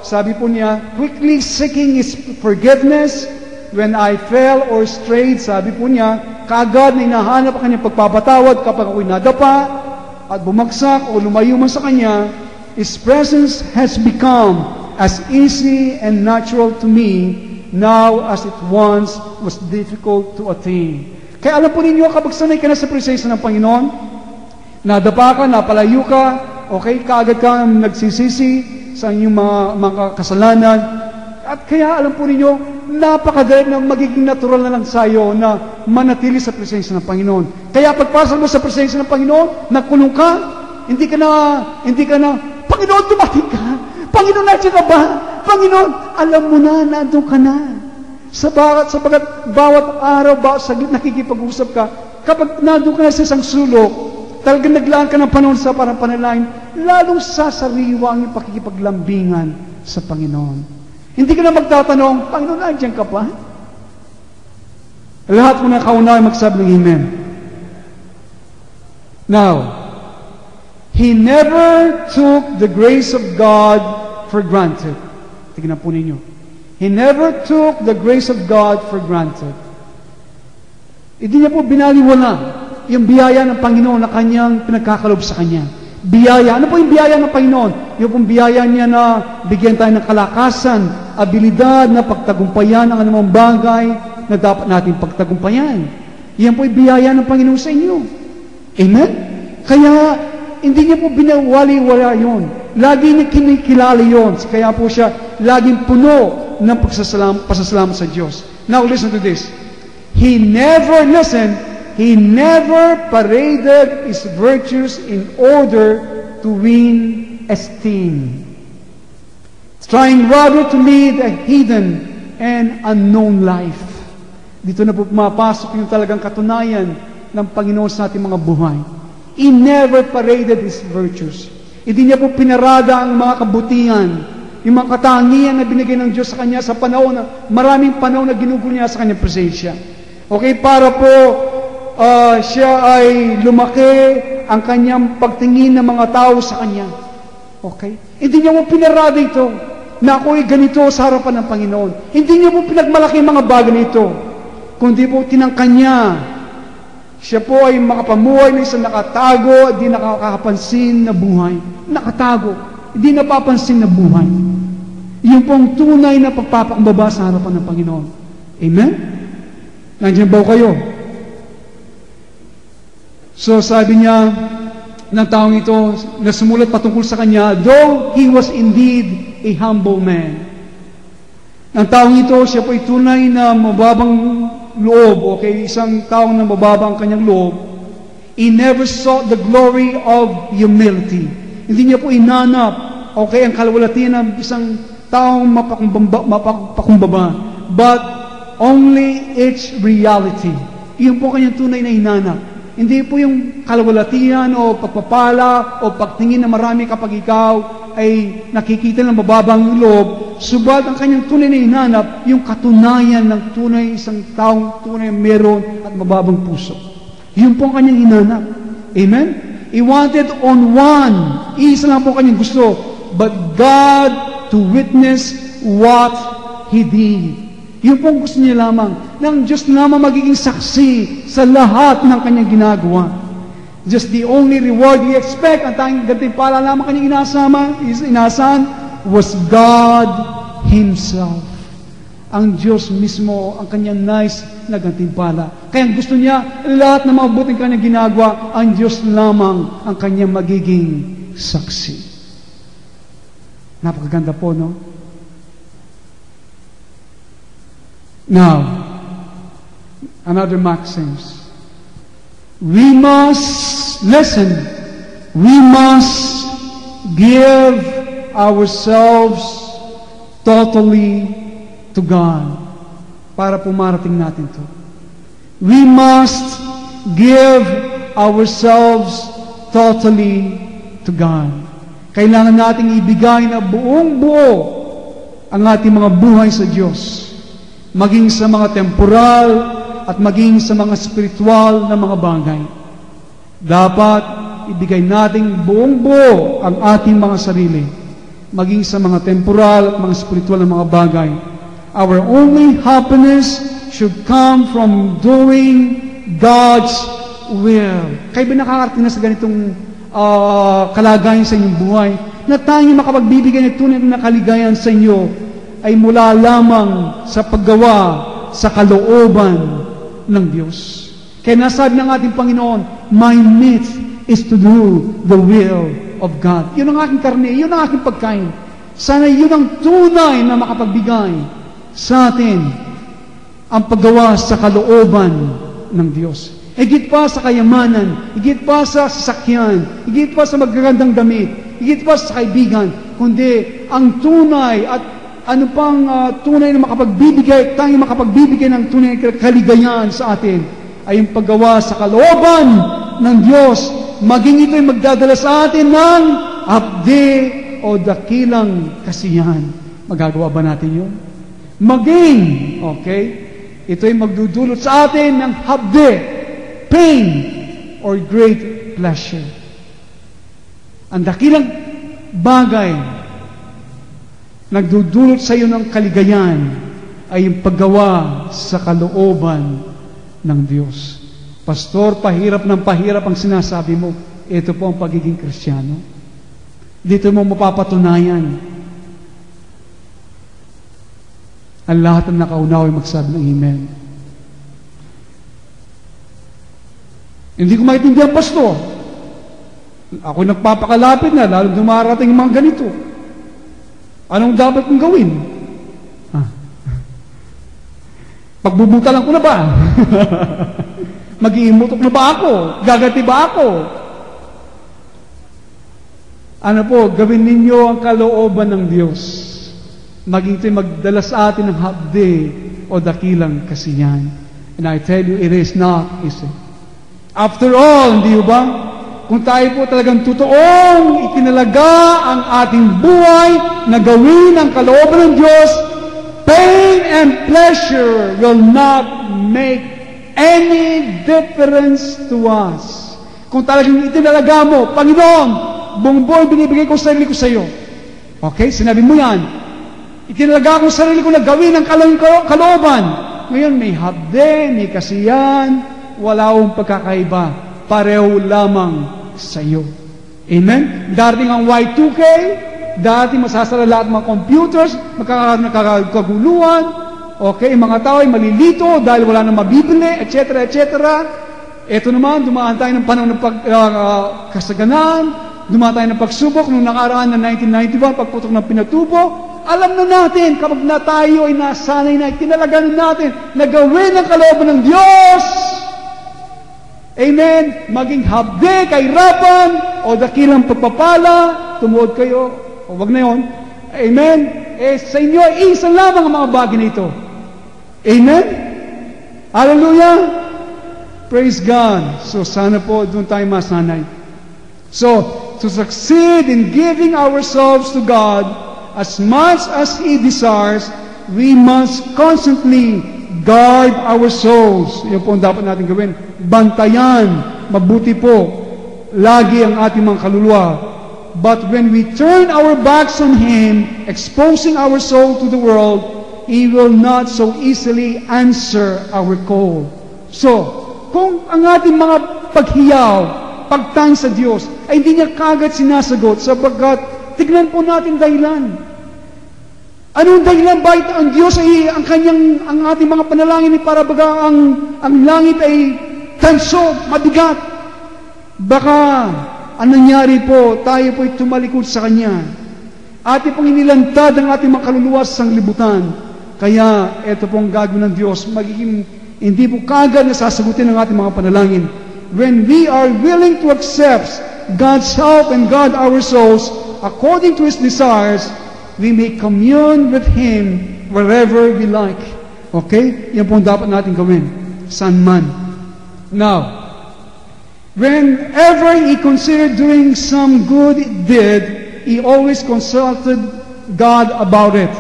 sabi po niya, quickly seeking His forgiveness when I fell or strayed, sabi po niya, kaagad na hinahanap ang Kanyang pagpapatawad kapag ako'y nadapa at bumagsak o lumayo man sa Kanya. His presence has become as easy and natural to me now as it once was difficult to attain. Kaya alam po ninyo, kapag sanay ka na sa presensya ng Panginoon, nadapa ka, napalayo ka, okay, kaagad ka nagsisisi sa inyong mga kasalanan. At kaya alam po ninyo, napakadali na magiging natural na lang sa iyo na manatili sa presensya ng Panginoon. Kaya pagpasok mo sa presensya ng Panginoon, nagkulong ka, hindi ka na, Panginoon, dumating ka. Panginoon, nandiyan ka ba? Panginoon, alam mo na, nandun ka na. Sapagat bawat araw, bawat saglit nakikipag-usap ka, kapag nandun ka na sa isang sulok, talagang naglaan ka ng panahon sa parang panalangin, lalong sasariwa ang iyong pakikipaglambingan sa Panginoon. Hindi ka na magtatanong, Panginoon, nandiyan ka pa? Lahat mo na kaunay magsabi ng Amen. Now, He never took the grace of God for granted. Tignan po ninyo. He never took the grace of God for granted. Hindi niya po binaliwala yung biyaya ng Panginoon na Kanyang pinagkakalob sa Kanya. Biyaya. Ano po yung biyaya ng Panginoon? Yung pong biyaya niya na bigyan tayo ng kalakasan, abilidad na pagtagumpayan ang anumang bagay na dapat natin pagtagumpayan. Yan po yung biyaya ng Panginoon sa inyo. Amen? Kaya, hindi niya po binawali-wala yun. Lagi niya kinikilala yun. Kaya po siya laging puno ng pasasalamat sa Diyos. Now, listen to this. He never paraded His virtues in order to win esteem, trying rather to lead a hidden and unknown life. Dito na po pumapasok yung talagang katunayan ng Panginoon sa ating mga buhay. He never paraded His virtues. Hindi niya po pinarada ang mga kabutihan, yung mga katangian na binigay ng Diyos sa Kanya sa panahon na, maraming panahon na ginugol niya sa Kanyang presensya. Okay, para po siya ay lumaki ang Kanyang pagtingin ng mga tao sa Kanya. Okay? Hindi niya po pinarada ito na ako'y ganito sa harapan ng Panginoon. Hindi niya po pinagmalaki mga bagay nito, kundi po tinangkan niya. Siya po ay makapamuhay na isang nakatago at di nakakapansin na buhay. Nakatago, di napapansin na buhay. Yung pong tunay na pagpapakumbaba sa harapan ng Panginoon. Amen? Nandiyan ba kayo? So sabi niya ng taong ito na sumulat patungkol sa kanya, though he was indeed a humble man. Ang taong ito, siya po ay tunay na mababang loob, okay, isang taong na mababa ang kanyang loob. He never sought the glory of humility. Hindi niya po inanap, okay, ang kalwalatian ng isang taong mapakumbaba, but only its reality. Iyon po kanyang tunay na inanap. Hindi po yung kalwalatian o pagpapala o pagtingin na marami kapag ikaw ay nakikita ng mababang loob, subat ang kanyang tunay na hinanap, yung katunayan ng tunay isang taong tunay meron at mababang puso. Yun po ang kanyang hinanap. Amen? He wanted on one. Isa lang po kanyang gusto. But God to witness what He did. Yun po ang gusto niya lamang. Nang Diyos lamang magiging saksi sa lahat ng kanyang ginagawa. Just the only reward He expect, ang tanging gantimpala lamang kanyang inasahan, was God Himself. Ang Diyos mismo, ang kanyang nais na gantimpala. Kaya gusto niya, lahat ng mga buting kanyang ginagawa, ang Diyos lamang ang kanyang magiging saksi. Napakaganda po, no? Now, another maxims. We must give ourselves totally to God para pumarating natin to. We must give ourselves totally to God. Kailangan nating ibigay na buong buo ang ating mga buhay sa Diyos, maging sa mga temporal at maging sa mga spiritual na mga bagay. Dapat ibigay nating buong buo ang ating mga sarili, maging sa mga temporal at mga spiritual na mga bagay. Our only happiness should come from doing God's will. Kayo ba nakakarating na sa ganitong kalagayan sa inyong buhay, na tanging makapagbibigay ng tunay na kaligayahan sa inyo ay mula lamang sa paggawa sa kalooban ng Diyos? Kaya nasabi ng ating Panginoon, my meat is to do the will of God. Yun ang aking karne, yun ang aking pagkain. Sana yun ang tunay na makapagbigay sa atin ang paggawa sa kalooban ng Diyos. Higit pa sa kayamanan, higit pa sa sasakyan, higit pa sa magagandang damit, higit pa sa kaibigan, kundi ang tunay at ano pang tunay na makapagbibigay, tanging makapagbibigay ng tunay na kaligayahan sa atin ay yung paggawa sa kalooban ng Diyos, maging ito'y magdadala sa atin ng abdi o dakilang kasiyahan. Magagawa ba natin yun? Maging, okay, ito'y magdudulot sa atin ng habde, pain, or great pleasure. Ang dakilang bagay nagdudulot sa iyo ng kaligayahan ay yung paggawa sa kalooban ng Diyos. Pastor, pahirap ng pahirap ang sinasabi mo. Ito po ang pagiging Kristiyano. Dito mo mapapatunayan. Ang lahat ng nakaunaw ay magsabi ng amen. Hindi ko maintindihan, Pastor. Ako nagpapakalapit na, lalo dumarating yung mga ganito. Anong dapat kong gawin? Pagbubutalan ko na ba? Mag-iimutok na ba ako? Gagati ba ako? Ano po, gawin ninyo ang kalooban ng Diyos. Maging ito'y magdala sa atin ng habde o dakilang kasiyahan. And I tell you, it is not easy. After all, hindi ba? Kung tayo po talagang totoong itinalaga ang ating buhay na gawin ang kalooban ng Diyos, pain and pleasure will not make any difference to us. Kung talagang itinalaga mo, Panginoon, buong buhay binibigay ko sarili ko sa iyo. Okay? Sinabi mo yan. Itinalaga ko sarili ko na gawin ang kalooban. Ngayon, may habde, may kasiyahan, wala akong pagkakaiba. Pareho lamang sa iyo. Amen? Darating ang Y2K, dati masasara lahat ng mga computers, magkakaguluhan, okay, mga tao ay malilito dahil wala nang mabibili, etc., etc. Ito naman, dumaan tayo ng panahon ng kasaganaan, dumaan tayo ng pagsubok nung nakaraan na 1991, pagputok ng pinatubo. Alam na natin, kapag na tayo ay nasanay na, itinalaga na natin na gawin ang kalooban ng Diyos. Amen? Maging habde, kahirapan, o dakilang pagpapala, tumuod kayo, o wag na yun. Amen? Sa inyo, isa lamang ang mga bagay na ito. Amen? Hallelujah! Praise God! So, sana po doon tayo masanay. So, to succeed in giving ourselves to God as much as He desires, we must constantly guard our souls. Yan po ang dapat natin gawin. Bantayan, mabuti po, lagi ang ating mga kaluluwa. But when we turn our backs on Him, exposing our soul to the world, He will not so easily answer our call. So, kung ang ating mga paghiyaw, pagtang sa Diyos, ay hindi niya kagad sinasagot, sapagkat tignan po natin dahilan. Anong dahilan? Bakit ang Diyos ay ang ating mga panalangin ay para baga ang langit ay tanso, mabigat. Baka ang nangyari po, tayo po ay tumalikod sa Kanya. Ating pong inilantad ang ating mga kaluluwa sa sanglibutan. Kaya, ito pong gagawin ng Diyos, magiging hindi po kagad na sasagutin ang ating mga panalangin. When we are willing to accept God's help and guard our souls according to His desires, we may commune with Him wherever we like. Okay? Yan po ang dapat natin gawin. Saan man. Now, whenever he considered doing some good deed, he always consulted God about it.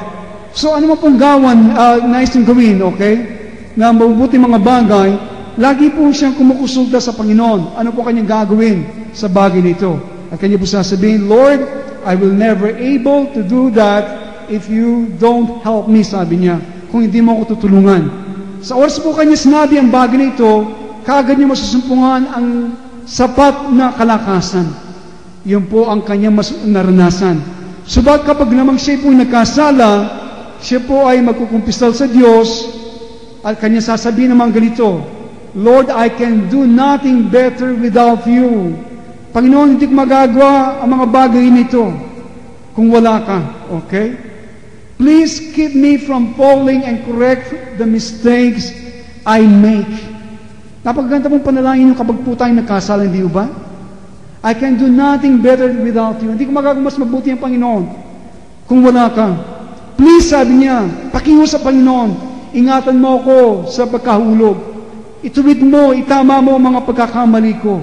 So ano mo pong nais niyong gawin, okay? Na mabubuti mga bagay, lagi po siyang kumukonsulta sa Panginoon. Ano po kanyang gagawin sa bagay nito? At kanya po sasabihin, Lord, I will never able to do that if you don't help me, sabi niya, kung hindi mo ako tutulungan. Sa oras po kanya sinabi ang bagay nito, kagad niya masusumpungan ang sapat na kalakasan. Yun po ang kanyang naranasan. Subat kapag namang siya po nagkasala, siya po ay magkukumpisal sa Diyos at kanya sasabihin naman ganito, Lord, I can do nothing better without you. Panginoon, hindi ko magagawa ang mga bagay nito kung wala ka. Okay? Please keep me from falling and correct the mistakes I make. Napaganda pong panalangin yung kapag po tayo nagkasala, hindi ba? I can do nothing better without you. Hindi ko magagawa mas mabuti ang Panginoon kung wala ka. Please, sabi niya, pakiusap Panginoon, ingatan mo ako sa pagkahulog. Ituwid mo, itama mo ang mga pagkakamali ko.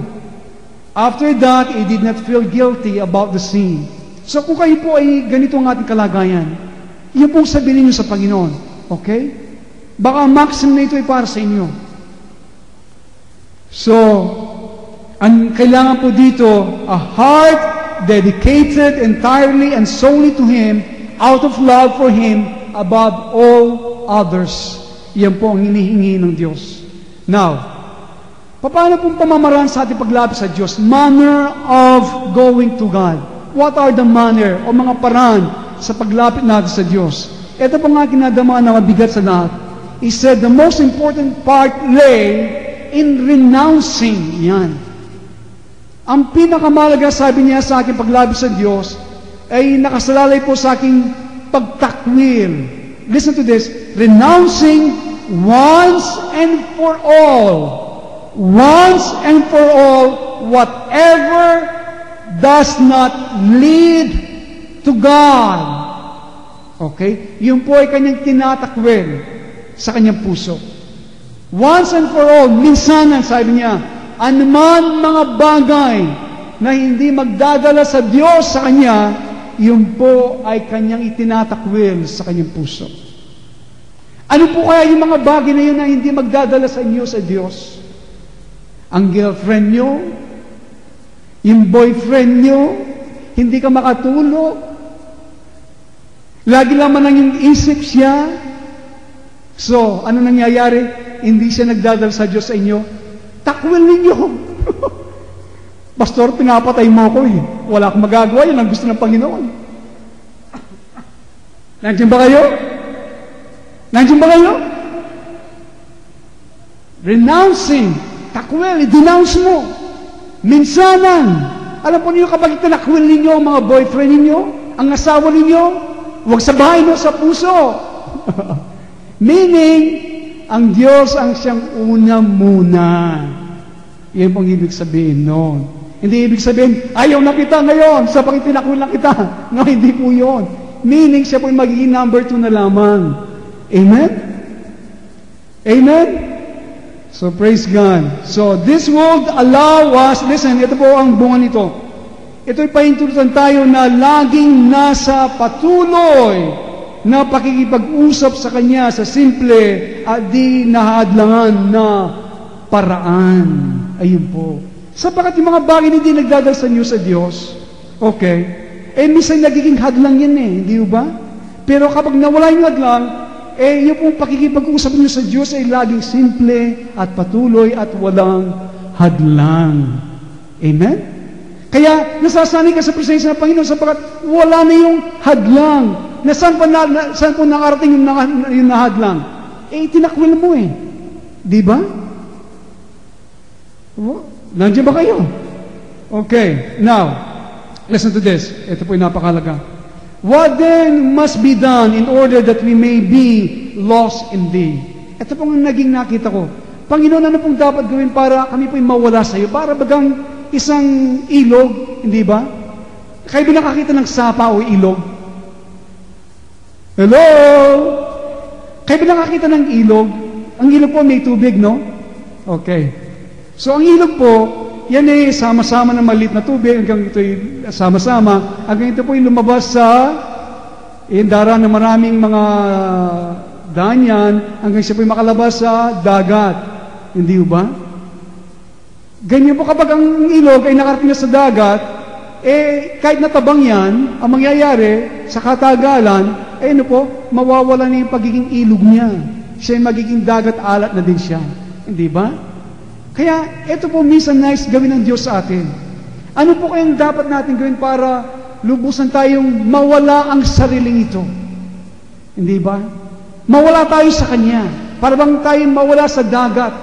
After that, he did not feel guilty about the sin. So kung kayo po ay ganito ang ating kalagayan, yun pong sabihin niyo sa Panginoon. Okay? Baka maximum na ito ay para sa inyo. So, ang kailangan po dito, a heart dedicated entirely and solely to Him, out of love for Him, above all others. Yan po ang hinihingi ng Diyos. Now, paano pong pamamaraan sa ating paglapit sa Diyos? Manner of going to God. What are the manner o mga paraan sa paglapit natin sa Diyos? Ito po nga kinadamaan na mabigat sa lahat. He said, the most important part lay in renouncing. Yan. Ang pinakamalaga, sabi niya sa aking paglapit sa Diyos, ay nakasalalay po sa aking pagtakwil. Listen to this. Renouncing once and for all. Once and for all, whatever does not lead to God. Okay? Yun po ay kanyang tinatakwil sa kanyang puso. Once and for all, minsanan, sabi niya, anuman mga bagay na hindi magdadala sa Diyos sa kanya, yun po ay kanyang itinatakwil sa kanyang puso. Ano po kaya yung mga bagay na yun na hindi magdadala sa inyo sa Diyos? Ang girlfriend nyo, yung boyfriend nyo, hindi ka makatulog, lagi lang man yung isip siya. So, ano nangyayari? Hindi siya nagdadala sa Diyos sa inyo. Takwil ninyo. Pastor, pinapatay mo ako eh. Wala akong magagawa, yan ang gusto ng Panginoon. Nandiyan ba kayo? Nandiyan ba kayo? Renouncing. Takwil, i-denounce mo. Minsanan. Alam po niyo kapag itinakwil ninyo ang mga boyfriend ninyo, ang asawa ninyo, huwag sa bahay mo, sa puso. Meaning, ang Diyos ang siyang una muna. Yan pong ibig sabihin noon. Hindi ibig sabihin, ayaw na kita ngayon, sa pangitinakwil na kita. No, hindi po yun. Meaning, siya po yung magiging number 2 na lamang. Amen? Amen? So, praise God. So, this will allow us, listen, ito po ang bunga nito. Ito'y pahintulutan tayo na laging nasa patuloy na pakikipag-usap sa Kanya sa simple at di nahadlangan na paraan. Ayun po. Sapagat yung mga bagay na hindi nagdadal sa inyo sa Diyos, okay, eh minsan nagiging hadlang yan eh, hindi ba? Pero kapag nawala yung hadlang, eh yung pong pakikipag-usap niyo sa Diyos ay laging simple at patuloy at walang hadlang. Amen? Kaya nasasanay ka sa presensya ng Panginoon sapagat wala na yung hadlang. Saan po nakarating yung nahadlang? Eh, tinakwil mo eh. Di ba? Nandiyan ba kayo? Okay, now, listen to this. Ito po yung napakalaga. What then must be done in order that we may be lost in Thee? Ito pong naging nakita ko. Panginoon, ano pong dapat gawin para kami po yung mawala sa iyo? Para bagang isang ilog, hindi ba? Kayo ba nakakita ng sapa o ilog? Hello? Kayo ba nakakita ng ilog? Ang ilog po may tubig, no? Okay. So, ang ilog po, yan ay sama-sama na maliit na tubig, hanggang ito ay sama-sama, hanggang ito po ay lumabas sa indara ng maraming mga danyan, hanggang siya po ay makalabas sa dagat. Hindi ba? Ganyan po kapag ang ilog ay nakarating na sa dagat, kahit natabang yan, ang mangyayari sa katagalan, ano po, mawawala na yung pagiging ilog niya. Siya ay magiging dagat alat na din siya. Hindi ba? Kaya, ito po minsan nice gawin ng Diyos sa atin. Ano po kayang dapat natin gawin para lubusan tayong mawala ang sariling ito? Hindi ba? Mawala tayo sa Kanya. Para bang tayong mawala sa dagat.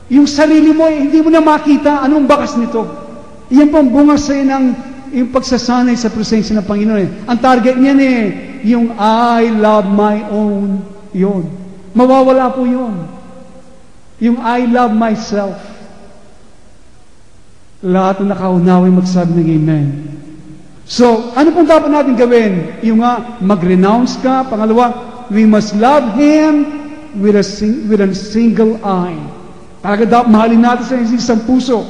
Yung sarili mo, hindi mo na makita anong bakas nito. Iyan po ang bunga sa'yo ng yung pagsasanay sa presensya ng Panginoon. Ang target niyan yung I love my own. Yun. Mawawala po yun. Yung I love myself. Lahat na nakaunaway magsabi ng amen. So, ano pong dapat natin gawin? Yung mag-renounce ka. Pangalawa, we must love Him with a single eye. Talaga dapat mahalin natin sa isang puso.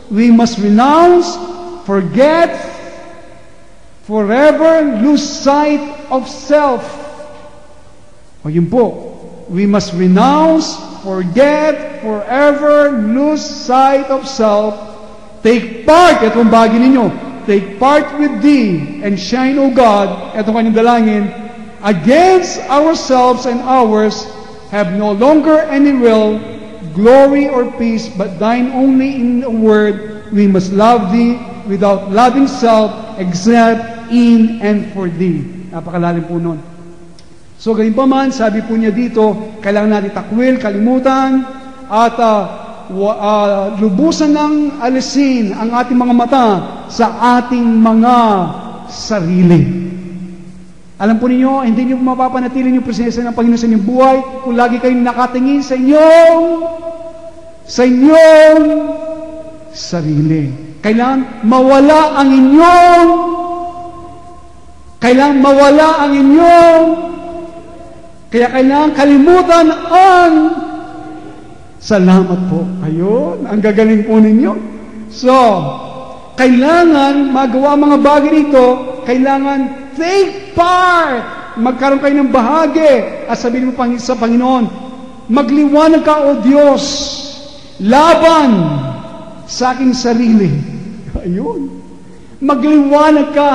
We must renounce, forget, forever lose sight of self. O yun po. We must renounce, forget, forever lose sight of self. Take part, itong bagay ninyo, take part with thee and shine, O God, itong kanyang dalangin, against ourselves and ours, have no longer any will, glory or peace, but thine only in a word. We must love thee without loving self, except in and for thee. Napakalalim po nun. So, ganun pa man, sabi po niya dito, kailangan natin takwil, kalimutan, at lubusan ng alisin ang ating mga mata sa ating mga sarili. Alam po ninyo, hindi niyo mapapanatili yung presensya ng Panginoon sa inyong buhay kung lagi kayong nakatingin sa inyong sarili. Kailangan mawala ang inyong kaya kailangan kalimutan ang salamat po. Ayun, ang gagaling po ninyo. So, kailangan magawa mga bagay dito, kailangan take part. Magkaroon kayo ng bahagi at sabihin mo sa Panginoon, magliwanag ka, O Diyos, laban sa aking sarili. Ayun. Magliwanag ka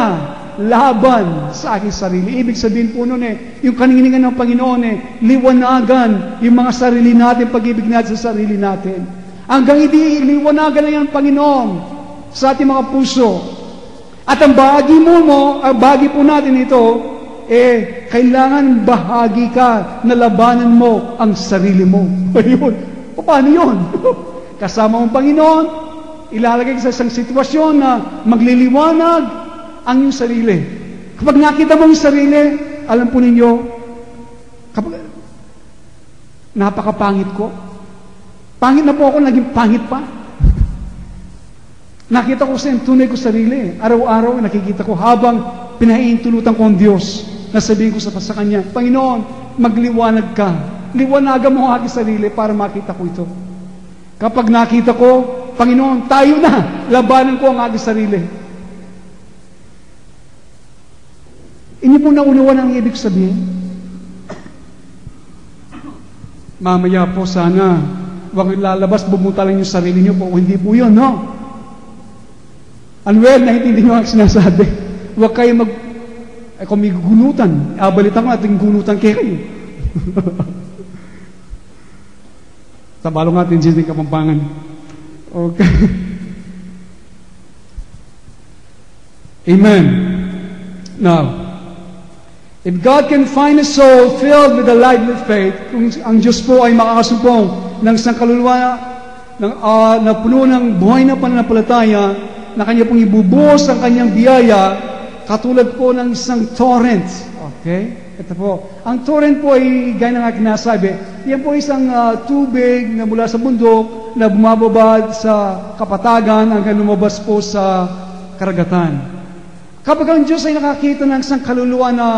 laban sa aking sarili. Ibig sabihin po nun yung kaniningan ng Panginoon liwanagan yung mga sarili natin, pag-ibig natin sa sarili natin. Hanggang hindi liwanagan na yan, Panginoon, sa ating mga puso. At ang bahagi po natin ito, kailangan bahagi ka na labanan mo ang sarili mo. Ayun. Paano yun? Kasama mong Panginoon, ilalagay ka sa isang sitwasyon na magliliwanag ang iyong sarili. Kapag nakita mo yung sarili, alam po ninyo, kapag napakapangit ko, pangit na po ako, naging pangit pa. Nakita ko sa tunay ko sarili. Araw-araw, nakikita ko habang pinahihintulutan ko ang Diyos, nasabihin ko sa Kanya, Panginoon, magliwanag ka. Liwanagan mo ang aking sarili para makita ko ito. Kapag nakita ko, Panginoon, tayo na, labanan ko ang aking sarili. Inyo po naunawan ang ibig sabihin? Mamaya po sana, huwag lalabas, bumunta lang yung sarili nyo po. Hindi po yun, no? Unwell, naintindi nyo ang sinasabi. Huwag kayo kung may gunutan, abalitan ko natin gunutan kayo. Tabalo natin dyan din Kapampangan. Okay. Amen. Now, if God can find a soul filled with a lively faith, kung ang Diyos po ay makakasumpong ng isang kaluluwa na puno ng buhay na pananampalataya, na Kanya pong ibubuhos ang Kanyang biyaya, katulad po ng isang torrent. Okay? Ito po. Ang torrent po ay, gaya ng aking nasabi, yan po isang tubig na mula sa bundok na bumababad sa kapatagan hanggang lumabas po sa karagatan. Kapag ang Diyos ay nakakita ng isang kaluluwa na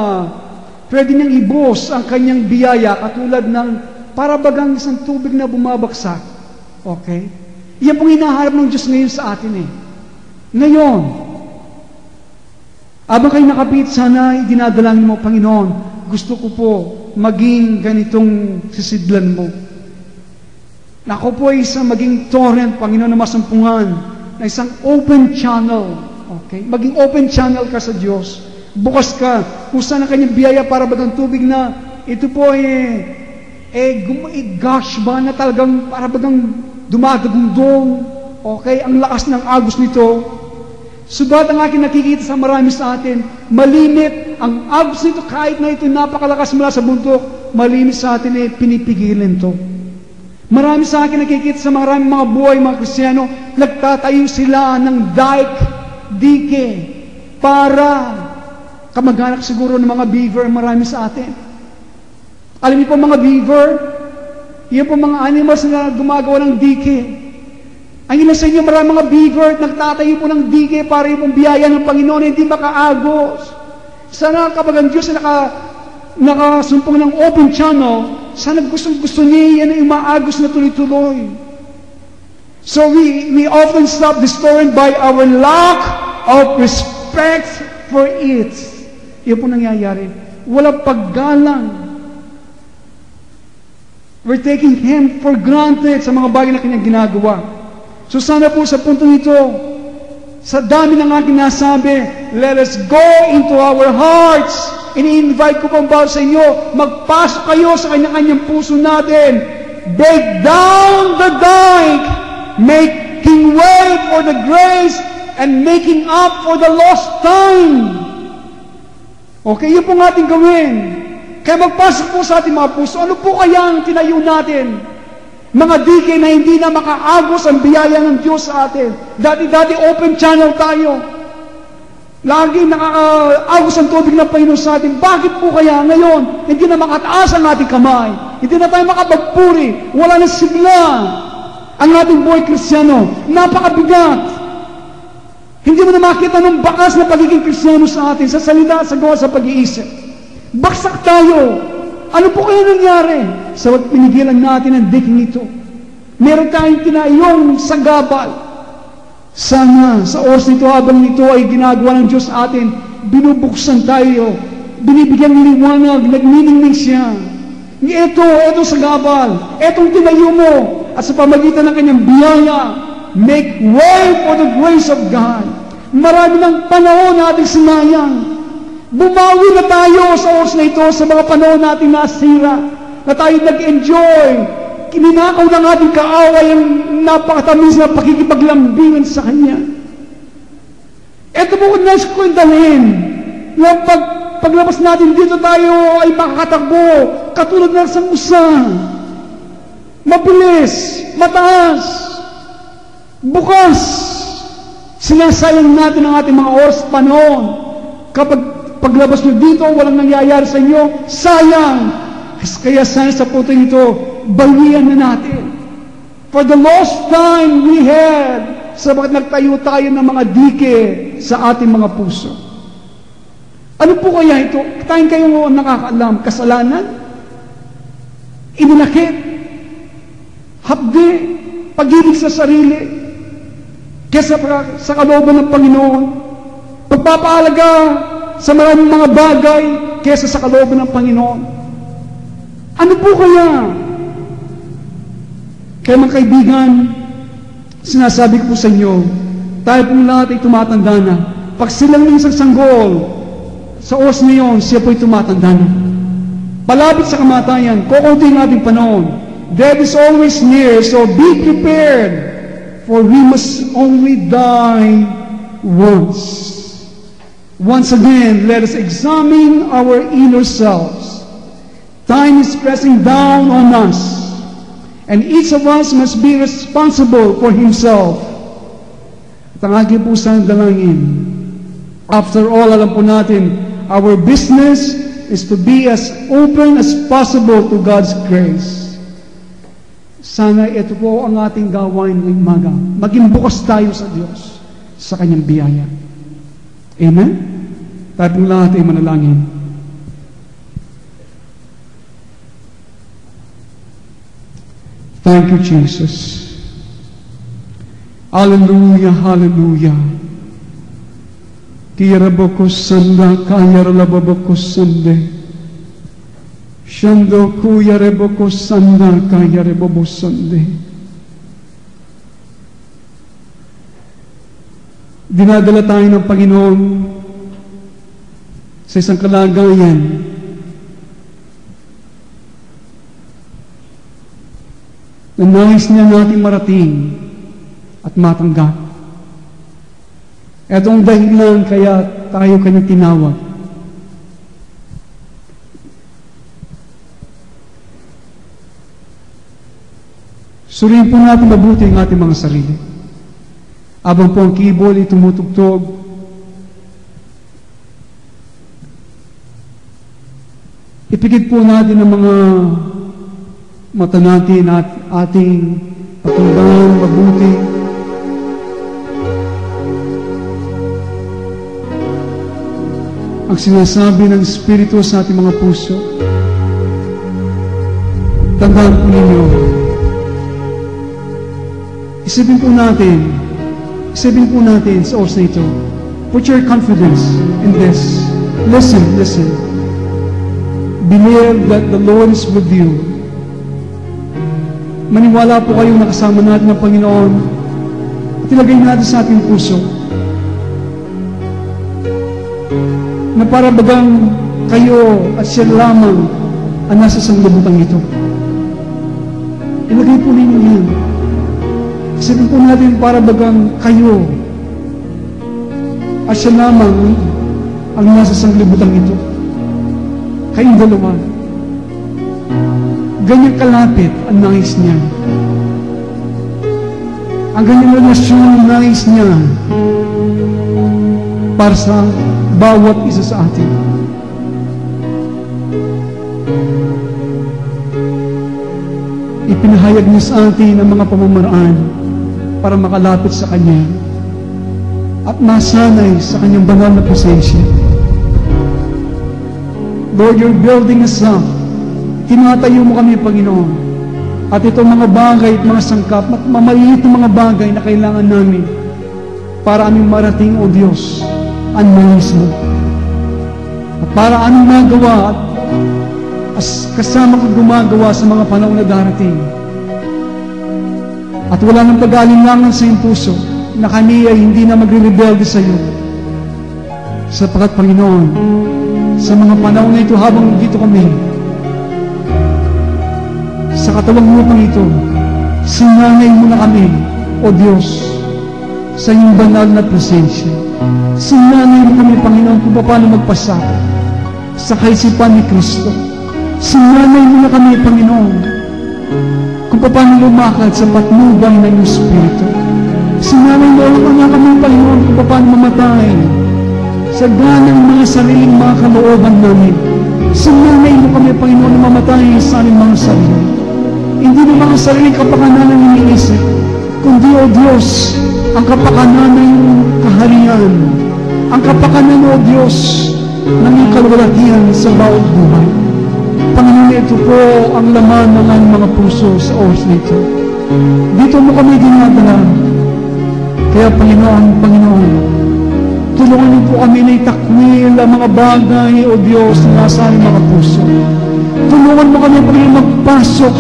pwede niyang ibos ang kanyang biyaya katulad ng para bagang isang tubig na bumabagsak. Okay? Yan pong hinaharap ng Diyos ngayon sa atin eh. Ngayon, abang kayo nakapit, sana dinadalangin mo, Panginoon, gusto ko po maging ganitong sisidlan mo. Ako po ay isang maging torrent, Panginoon, na masumpungan, na isang open channel. Okay? Maging open channel ka sa Diyos. Bukas ka, kung saan ang kanyang biyaya para bagang tubig na ito po gush ba na talagang para bagang dumadagundong. Okay? Ang lakas ng agos nito. Subat ang aking nakikita sa marami sa atin, malimit ang agos nito kahit na ito napakalakas mula sa bundok, malimit sa atin pinipigilan to. Marami sa akin nakikita sa maraming mga buhay, mga Kristiyano, nagtatayo sila ng dike para kamag-anak siguro ng mga beaver, marami sa atin. Alam niyo po mga beaver, yun po mga animals na gumagawa ng dike. Ang ina sa inyo, maraming mga beaver, nagtatayo po ng dike para yung biyaya ng Panginoon hindi makaagos. Sana kapag ang Diyos nakasumpong ng open channel, sana gusto niya yan ay maagos na tuloy-tuloy. So we often stop the story by our lack of respect for it. Yan po nangyayari. Walang paggalang. We're taking Him for granted sa mga bagay na kanyang ginagawa. So sana po sa punto nito, sa dami ng aking nasabi, let us go into our hearts. Ini-invite ko pang bawat sa inyo, magpasok kayo sa kanya-kanyang puso natin. Break down the dike, making way for the grace, and making up for the lost time. Okay, yun po nga ating gawin. Kaya magpasok po sa ating mga puso. Ano po kaya ang tinayo natin? Mga dike na hindi na makaagos ang biyaya ng Diyos sa atin. Dati open channel tayo. Lagi nakakaagos ang tubig ng Panginoon sa atin. Bakit po kaya ngayon hindi na makataas ang ating kamay? Hindi na tayo makapagpuri. Wala na sigla. Ang ating buhay Kristiyano, napakabigat. Hindi mo na makita ng bakas na pagiging Kristiyano sa atin, sa salita, sa gawa, sa pag-iisip. Baksak tayo. Ano po kaya nangyari? Sa pinigilan natin ang diking ito. Meron tayong tinayong sagabal. Sana sa oras nito, habang nito ay ginagawa ng Diyos sa atin, binubuksan tayo, binibigyan ng liwanag, nagniningning siya. Ito sagabal, itong tinayo mo, at sa pamagitan ng kanyang biyaya, make way for the grace of God. Marami ng panahon na ating sinayang. Bumawi na tayo sa oras na ito, sa mga panahon natin nasira, na tayo nag-enjoy, kininakaw ng ating kaaway ang napakatamis na pakikipaglambingan sa Kanya. Ito po nais ko dalhin na paglabas natin dito tayo ay makakatakbo katulad ng isang usa. Mabilis, mataas, bukas. Sinasayang natin ang ating mga oras panahon. Kapag paglabas nyo dito, walang nangyayari sa inyo, sayang. Kaya sana sa punto ito, bawian na natin. For the lost time we had, sabagat nagtayo tayo ng mga dike sa ating mga puso. Ano po kaya ito? Tayong kayo nakakaalam, kasalanan, inilakit, hapdi, pag-ibig sa sarili, kesa sa kalooban ng Panginoon, pagpapaalaga sa maraming mga bagay, kesa sa kalooban ng Panginoon. Ano po kaya? Kaya mga kaibigan, sinasabi ko po sa inyo, tayo pong lahat ay tumatanda na. Pag silang ng isang sanggol, sa oras na yun, siya po'y tumatanda na. Palapit sa kamatayan, kukunti ang ating panahon. Death is always near, so be prepared, for we must only die once. Once again, let us examine our inner selves. Time is pressing down on us, and each of us must be responsible for himself. At ang aking pusang dalangin, after all, alam po natin, our business is to be as open as possible to God's grace. Sana ito po ang ating gawain ngayong umaga. Maging bukas tayo sa Diyos, sa Kanyang biyaya. Amen? Tayo pong lahat ay manalangin. Thank you, Jesus. Hallelujah, hallelujah. Kiyarabokosanda, kayaralababokosande. Shando kuyarebokosanda, kayarebobosande. Dinadala tayo ng Panginoon sa isang kalagayan na nais niya natin marating at matanggap. Ito ang dahilan kaya tayo kanyang tinawag. Suriin po natin mabuti ang ating mga sarili. Habang po ang keyboard ay tumutugtog, ipikit po natin ang mga mata natin at ating pakinggan mabuti. Ang sinasabi ng Espiritu sa ating mga puso. Tandaan po ninyo. Isipin po natin sa oras na ito. Put your confidence in this. Listen. Believe that the Lord is with you. Maniwala po kayong nakasama natin ng Panginoon at ilagay natin sa ating puso na para bagang kayo at siya lamang ang nasa sanglibutan ito. Ilagay po ninyo yan. Isipin po natin para bagang kayo at siya lamang ang nasa sanglibutan ito. Kayong dalawa. Ganyan kalapit ang nais niya. Ang ganyang relasyon ang nais niya para sa bawat isa sa atin. Ipinahayag niya sa atin ang mga pamamaraan para makalapit sa Kanya at masanay sa Kanyang banal na presensya. Lord, you're building us up. Tinatayo mo kami, Panginoon. At itong mga bagay at mga sangkap at mamaliit na mga bagay na kailangan namin para aming marating, O Diyos, ang nais mo. At para aming magawa at kasama kong gumagawa sa mga panahon na darating. At wala nang pag-alinlangan sa iyong puso na kami ay hindi na magre-rebelde sa iyo. Sapagkat, Panginoon, sa mga panahon na ito habang dito kami, sa katawang lupang ito, sinanay mo na kami, O Diyos, sa iyong banal na presensya. Sinanay mo kami, Panginoon, kung paano magpasaka sa kaisipan ni Kristo. Sinanay mo na kami, Panginoon, kung paano lumakad sa patnubay ng iyong Espiritu. Sinanay mo na kami, Panginoon, kung paano mamatay sa ganang mga sariling mga kalooban namin. Sinanay mo kami, Panginoon, na mamatay sa aming mga sarili. Hindi na mga sariling kapakanan ang iniisip, kundi, O Diyos, ang kapakanan ng kaharian, ang kapakanan, O Diyos, ng iyong kalwalatian sa bawat buhay. Panginoon, ito po ang laman ng aming mga puso sa oras na ito. Dito mo kami dinadala. Kaya, Panginoon, tulungan niyo po kami na itakwil ang mga bagay, O Diyos, na nasa aming mga puso. Tulungan mo kami, Panginoon, magpasok,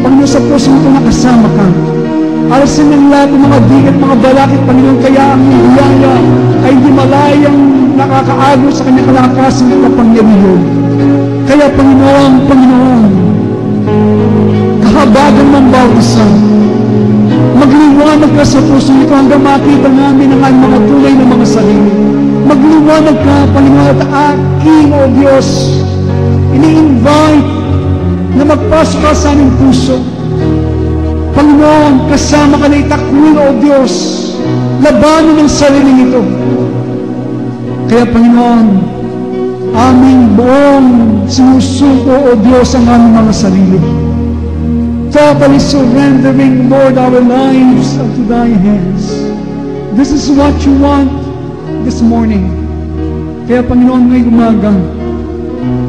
Panginoon, sa puso ito nakasama ka. Alasin ng lahat ng mga bigat, mga balakid, Panginoon, kaya ang hiyaya ay di malayang nakakaagos sa kanyang kalakasan at kapangyarihan. Kaya, Panginoon, kahabagan ng bawat isa, magliwanag ka sa puso ito hanggang makita namin ang aming mga tunay na mga sarili. Magliwanag ka, Panginoon, at aking, O Diyos, ini-invite na magpasok ka sa aming puso. Panginoon, kasama ka na itakwil, O Diyos, labanan ng sariling ito. Kaya, Panginoon, aming buong sinusuko, O Diyos, ang aming mga sarili. Totally surrendering, Lord, our lives unto Thy hands. This is what you want this morning. Kaya, Panginoon, ngayong umaga,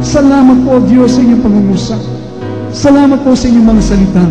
salamat po, O Diyos, sa inyong pangungusap. Salamat po sa inyong mga salita.